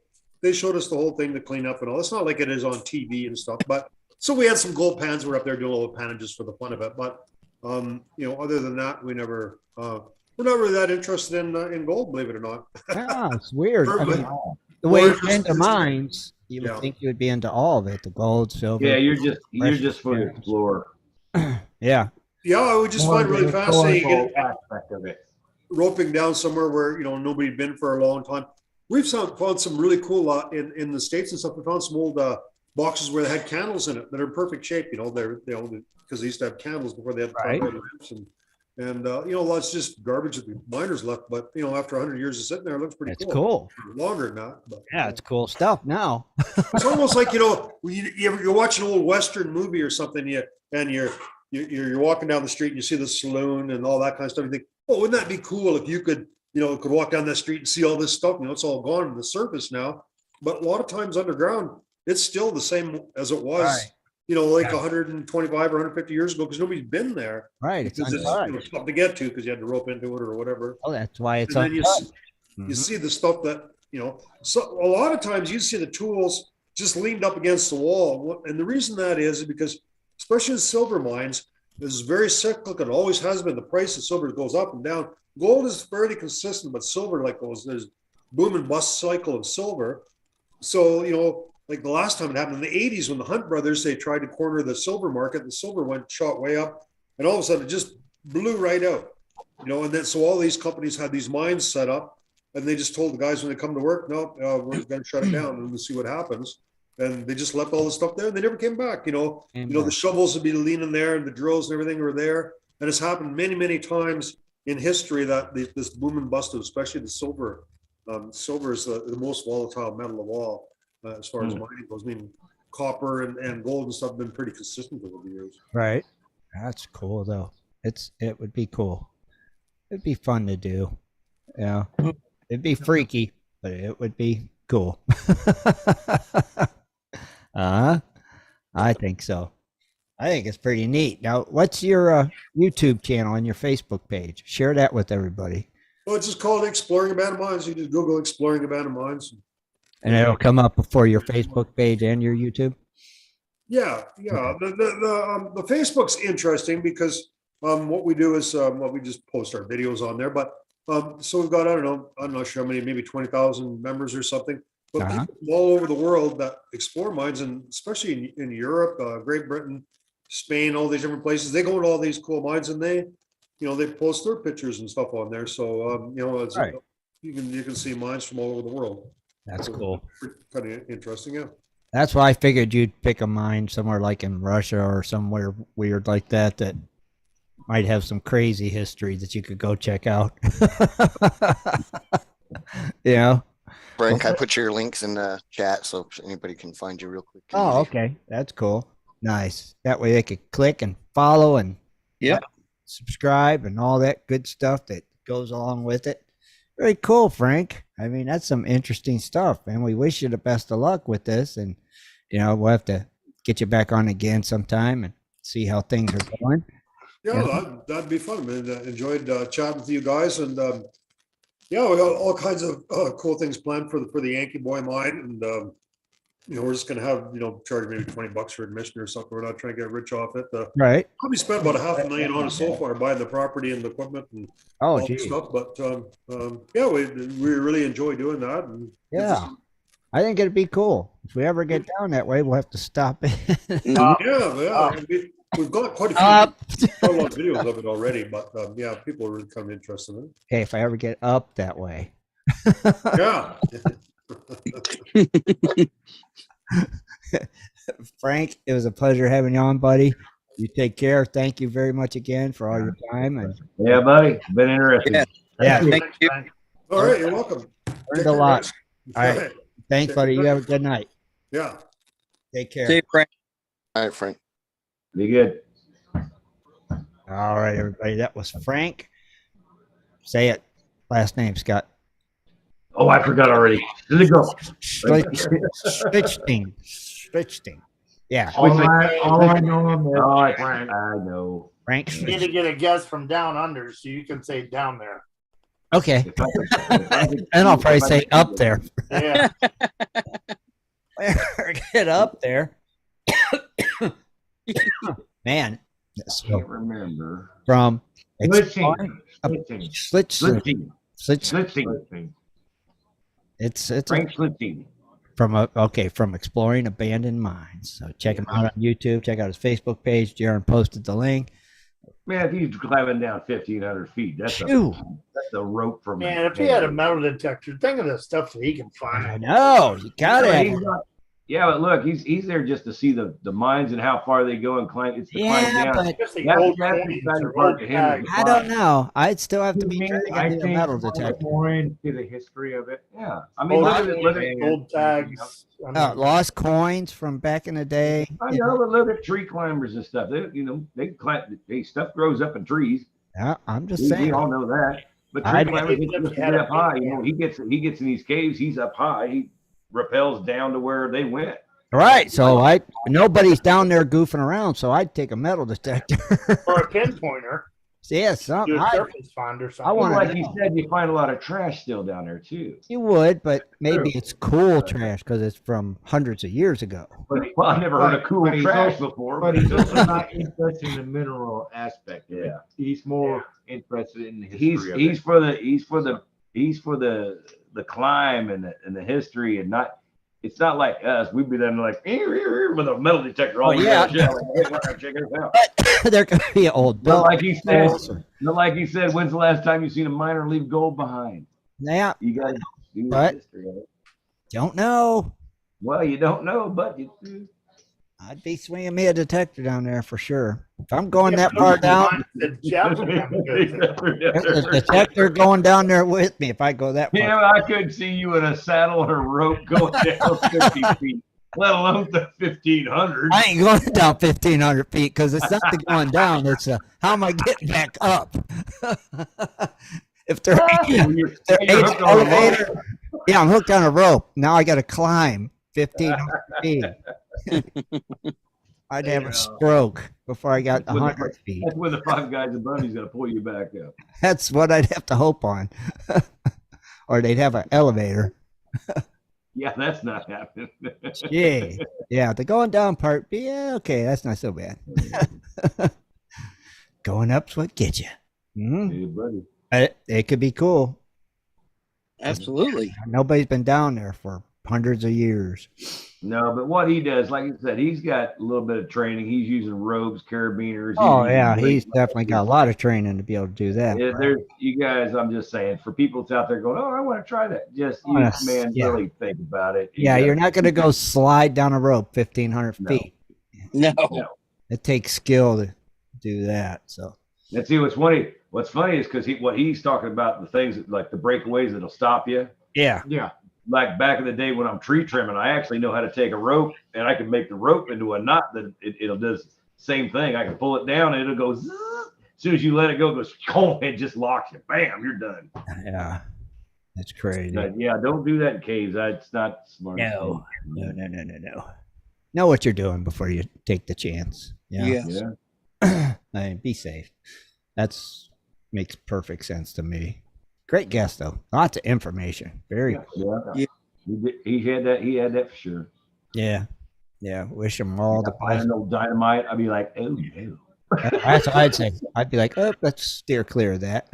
showed us the whole thing to clean up and all. It's not like it is on TV and stuff, but so we had some gold pans. We're up there doing a little panning just for the fun of it, but other than that, we never. We're not really that interested in gold, believe it or not. Yeah, it's weird. I mean, the way you're into mines, you would think you would be into all of it, the gold, silver. Yeah, you're just for the explorer. Yeah. Yeah, I would just find really fascinating aspect of it. Roping down somewhere where nobody'd been for a long time. We've found some really cool in the States and stuff. We found some old boxes where they had candles in it that are in perfect shape. They're because they used to have candles before they had lamps and lots just garbage that the miners left. But after 100 years of sitting there, it looks pretty cool. It's cool. Longer than that. But, yeah, it's cool stuff now. It's almost like you're watching an old Western movie or something, and you're walking down the street and you see the saloon and all that kind of stuff. You think, oh, wouldn't that be cool if you could walk down that street and see all this stuff? It's all gone on the surface now. But a lot of times underground, it's still the same as it was. Right. 125 or 150 years ago, because nobody's been there. Right. It's tough to get to because you had to rope into it or whatever. Oh, that's why it's. And then you see the stuff that So a lot of times you see the tools just leaned up against the wall, and the reason that is because, especially in silver mines, this is very cyclical. It always has been. The price of silver goes up and down. Gold is fairly consistent, but silver there's boom and bust cycle of silver. So like the last time it happened in the 80s when the Hunt brothers, they tried to corner the silver market, the silver shot way up, and all of a sudden it just blew right out. And then so all these companies had these mines set up, and they just told the guys when they come to work, no, we're going to shut it down and we'll see what happens. And they just left all the stuff there, and they never came back. The shovels would be leaning there, and the drills and everything were there. And it's happened many, many times in history that this boom and bust, especially the silver. Silver is the most volatile metal of all. As far as mining goes. I mean, copper and gold and stuff have been pretty consistent over the years. Right. That's cool though. It would be cool. It'd be fun to do. Yeah. It'd be freaky, but it would be cool. I think so. I think it's pretty neat. Now, what's your YouTube channel and your Facebook page? Share that with everybody. Well, it's just called Exploring Abandoned Mines. You just Google Exploring Abandoned Mines. And it'll come up before your Facebook page and your YouTube. Yeah. The Facebook's interesting because what we do is we just post our videos on there. But so we've got, I don't know, I'm not sure how many, maybe 20,000 members or something. But people from all over the world that explore mines, and especially in Europe, Great Britain, Spain, all these different places, they go to all these cool mines and they post their pictures and stuff on there. So it's Right. you can see mines from all over the world. That's cool. Kind of interesting, yeah. That's why I figured you'd pick a mine somewhere like in Russia or somewhere weird like that might have some crazy history that you could go check out. You know? Frank, I put your links in the chat so anybody can find you real quick. Oh, okay. That's cool. Nice. That way they could click and follow and subscribe and all that good stuff that goes along with it. Very cool, Frank. I mean, that's some interesting stuff, and we wish you the best of luck with this. And, we'll have to get you back on again sometime and see how things are going. Yeah, that'd be fun. Man, enjoyed chatting with you guys, and we got all kinds of cool things planned for the Yankee Boy mine, and we're just gonna have charge maybe $20 for admission or something. We're not trying to get rich off it. Right. Probably spent about $500,000 on it so far, buying the property and the equipment and all the stuff. But we really enjoy doing that. And I think it'd be cool if we ever get down that way. We'll have to stop it. We've got quite a lot of videos of it already, but people are really kind of interested in it. Okay, if I ever get up that way. Yeah. Frank, it was a pleasure having you on, buddy. You take care. Thank you very much again for all your time. And yeah, buddy, been interesting. Yeah, Thank you. All right, you're welcome. Learned a lot. All right, thanks, buddy. You have a good night. Yeah. Take care. See you, Frank. All right, Frank. Be good. All right, everybody. That was Frank. Say it. Last name, Scott. Oh, I forgot already. Does it go? Schlichting. Yeah. All I know of Oh, is Frank. I know. Frank. You need to get a guess from down under, so you can say down there. Okay. And I'll probably say up there. Yeah. Get up there. Man. I can't remember. From Schlichting. Schlichting. Schlichting. It's Frank Schlichting. from Exploring Abandoned Mines. So check him out on YouTube. Check out his Facebook page. Jaron posted the link. Man, if he's climbing down 1,500 feet, that's a rope from Man, if he had a metal detector, think of the stuff that he can find. I know. You got it. Yeah, but look, he's there just to see the mines and how far they go and climb. It's the climb down. But Just the That's old the coins exciting or part old to him. tags. I don't know. I'd still have to be I getting a think metal detector. more into the history of it. Yeah, I mean, look at Old tags. I mean, Lost coins from back in the day. I know, but look at tree climbers and stuff. They climb. Stuff grows up in trees. Yeah, I'm just We saying. all know that. But tree I'd- climbers, they just get up high. He gets in these caves. He's up high. He rappels down to where they went. Right. So nobody's down there goofing around. So I'd take a metal detector. or a pinpointer. Yeah, Do something. a surface finder. I wanna Like know. you said, you find a lot of trash still down there too. You would, but maybe it's cool trash because it's from hundreds of years ago. Well, I've never heard of cool But he's trash also- before. But he's also not interested in the mineral aspect. of it. Yeah. He's more interested in the history of he's it. for the climb and the history and not. It's not like us. We'd be done like with a metal detector all Oh, yeah. check it out. There could be an old But bill. like he said, when's the last time you seen a miner leave gold behind? Yeah, You got to do the But- history of it. don't know. Well, you don't know, but you do. I'd be swinging me a detector down there for sure. If I'm going that far down, The Jeff would have a good thing. there's a detector going down there with me if I go that far. Yeah, I could see you in a saddle or a rope going down 50 feet, let alone the 1,500. I ain't going down 1,500 feet because it's not the going down. It's how am I getting back up? If they're You're hooked on a rope. elevator, yeah, I'm hooked on a rope. Now I got to climb 1,500 feet. I'd have Yeah. a stroke before I got That's when the- 100 feet. That's when the 5 guys above you's gonna pull you back up. That's what I'd have to hope on. Or they'd have an elevator. Yeah, that's not happening. Yeah. Yeah, the going down part, yeah, okay, that's not so bad. Going up's what gets you. Hey, buddy. It could be cool. Absolutely. Nobody's been down there for hundreds of years. No, but what he does, like I said, he's got a little bit of training. He's using ropes, carabiners. Oh, using yeah, weight. he's definitely got a lot of training to be able to do that. Yeah, there's you guys. I'm just saying, for people that's out there going, "Oh, I want to try that." Just you, Yes, man, yeah. really think about it. Yeah, you're not going to go slide down a rope 1,500 No. feet. No. No. It takes skill to do that. So, And see, what's funny? What's funny is because what he's talking about, the things that, like the breakaways that'll stop you. yeah. Yeah. Like back in the day when I'm tree trimming, I actually know how to take a rope and I can make the rope into a knot that it'll do the same thing. I can pull it down and it'll go. Zzz. As soon as you let it go, it goes. It just locks you. Bam, you're done. Yeah. That's crazy. But yeah, don't do that in caves. It's not smart. No. Know what you're doing before you take the chance. Yeah. Yes. Yeah. I mean, be safe. That's makes perfect sense to me. Great guest though. Lots of information. Very cool. Yeah. He had that. He had that for sure. Yeah. Yeah. Wish him all the I best. don't know dynamite. I'd be like, oh no. That's what I'd say. I'd be like, oh, let's steer clear of that.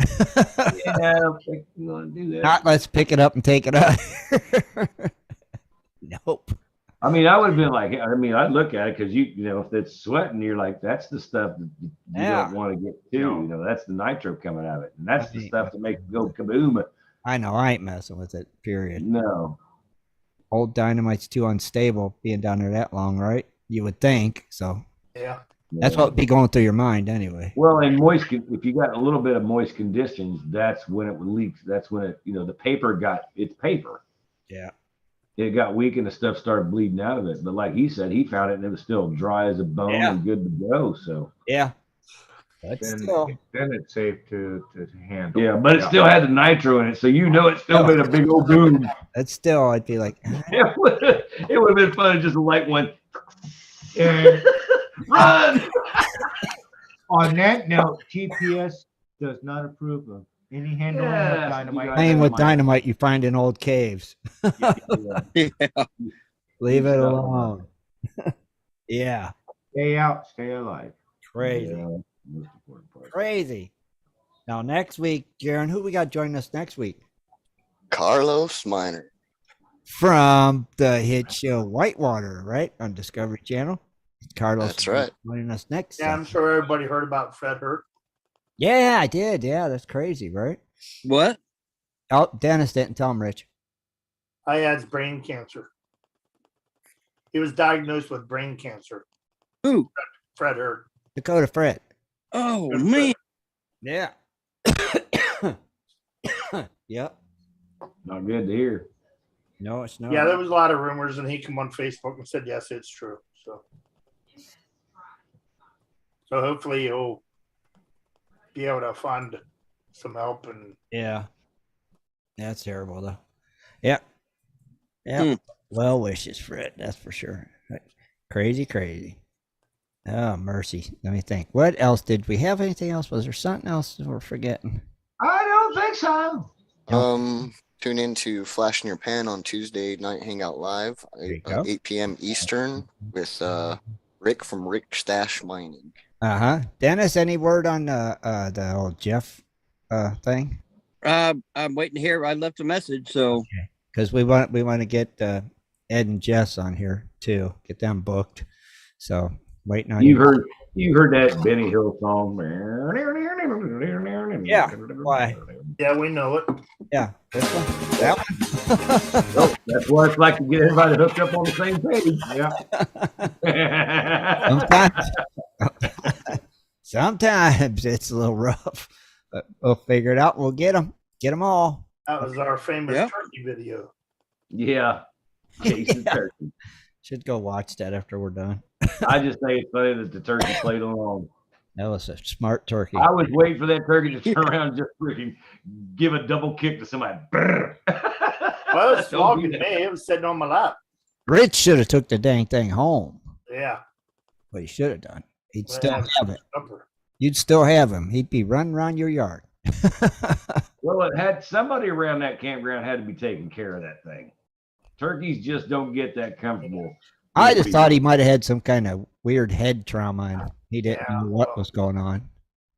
Yeah, I don't think you want to do that. Not let's pick it up and take it out. Nope. I mean, I would have been like, I'd look at it because if it's sweating, you're like, that's the stuff that you Yeah. don't want to get to. No. That's the nitro coming out of it, and that's the Right. stuff that makes it go kaboom. I know. I ain't messing with it. Period. No, Old dynamite's too unstable being down there that long, right? You would think. So Yeah. that's what would be going through your mind anyway. Well, and if you got a little bit of moist conditions, that's when it leaks. That's when it, the paper it's paper. Yeah. It got weak and the stuff started bleeding out of it. But like he said, he found it and it was still dry as a bone Yeah. and good to go. So Yeah. But Then, still. then it's safe to handle. yeah, but it still had the nitro in it, so it still made a big old boom. That's still, I'd be like, It would have been fun, just a light one. And Run! on that note, GPS does not approve of any handling Yes, of dynamite. playing with dynamite you find in old caves. Yeah. Leave it alone. Yeah. Stay out, stay alive. Crazy. Yeah, most important part. Crazy. Now, next week, Jaron, who we got joining us next week? Carlos Miner. From the hit show Whitewater, right? On Discovery Channel. Carlos. That's right. Joining us next. Yeah, I'm sure everybody heard about Fred Hurt. Yeah, I did. Yeah, that's crazy, right? What? Oh, Dennis didn't tell him, Rich. I had brain cancer. He was diagnosed with brain cancer. Who? Fred Hurt. Dakota Fred. Oh man. Yeah. Yep. Not good to hear. No, it's not. Yeah, there was a lot of rumors, and he came on Facebook and said, yes, it's true. So hopefully he'll be able to find some help. And Yeah. That's terrible, though. Yep. Yeah. Hmm. Well wishes, Fred. That's for sure. Crazy, crazy. Oh, mercy. Let me think. What else did we have? Anything else? Was there something else we're forgetting? I don't think so. Tune in to Flash in Your Pan on Tuesday Night Hangout Live, you go. 8 p.m. Eastern, with Rick from Rick Stash Mining. Dennis, any word on the old Jeff thing? I'm waiting to hear. I left a message, so Because we want to get Ed and Jess on here too. Get them booked. So waiting on You heard that Benny Hill song? Yeah. Why? yeah, we know it. Yeah. This one? That one? Well, that's what it's like to get everybody hooked up on the same page. Yeah. Sometimes it's a little rough, but we'll figure it out. We'll get them all. That was our famous Yeah. turkey video. Yeah. Chasing turkey. Should go watch that after we're done. I just think it's funny that the turkey played along. That was a smart turkey. I was waiting for that turkey to turn around and just freaking give a double kick to somebody. Well, it was flogging me. It was sitting on my lap. Rich should have took the dang thing home. Yeah. what he should have done. He'd Well, still have have it. supper. You'd still have him. He'd be running around your yard. Well, it had somebody around that campground had to be taking care of that thing. Turkeys just don't get that comfortable. I just thought he might have had some kind of weird head trauma and he didn't Yeah, know what well, was going on.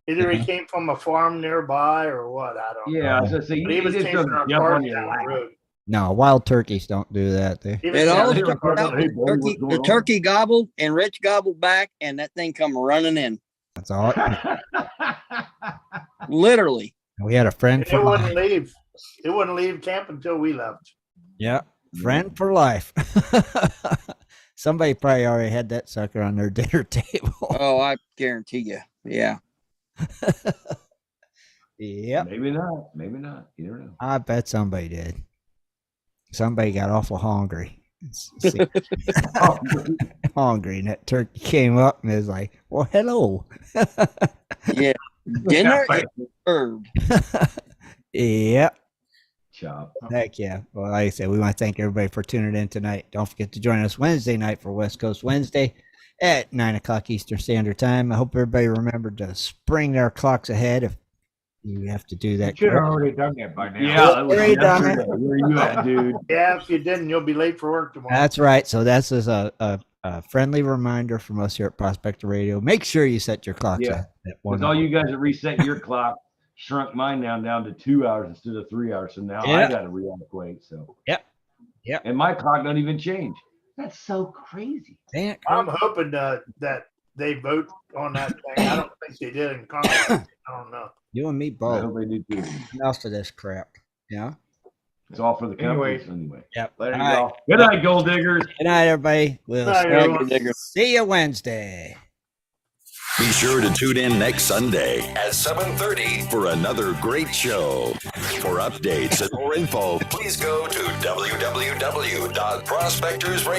Either he came from a farm nearby or what. I don't know. Yeah, I was gonna say, But he you was just chasing don't our jump cars on your down the lap. road. No, wild turkeys don't do that. He was It all chasing our started cars out down with Hey, buddy, what's the going on? turkey gobbled and Rich gobbled back, and that thing come running in. That's all. Literally. We had a friend And for it wouldn't life. leave. It wouldn't leave camp until we left. Yeah, friend for life. Somebody probably already had that sucker on their dinner table. Oh, I guarantee you. Yeah. Yep, Maybe not. Maybe not. You never know. I bet somebody did. Somebody got awful hungry. Hungry, and that turkey came up and was like, "Well, hello." Yeah. Dinner is served. Yep. Chop. Heck yeah. Well, like I said, we want to thank everybody for tuning in tonight. Don't forget to join us Wednesday night for West Coast Wednesday at 9 o'clock Eastern Standard Time. I hope everybody remembered to spring their clocks ahead if you have to do that. Should have already done that by now. Yeah, it was Already done it. yesterday. Where you at, dude? Yeah, if you didn't, you'll be late for work tomorrow. That's right. So that's just a friendly reminder from us here at Prospector Radio. Make sure you set your clocks Yeah. at 1 With all you guys that reset your clock, shrunk mine down to 2 hours instead of 3 hours. So now Yeah. I got to reequate. So Yep. Yep. And my clock don't even change. That's so crazy. Dang, I'm hoping that they vote on that thing. I don't think they did in Congress. I don't know. you and me I both. hope they do too. Enough of this crap. Yeah. It's all for the Anyways. companies anyway. Yep. Later, All right. y'all. Good night, gold diggers. Good night, everybody. We'll Good night, everyone. see you Wednesday. Be sure to tune in next Sunday at 7:30 for another great show. For updates and more info, please go to www.prospectorsradio.com.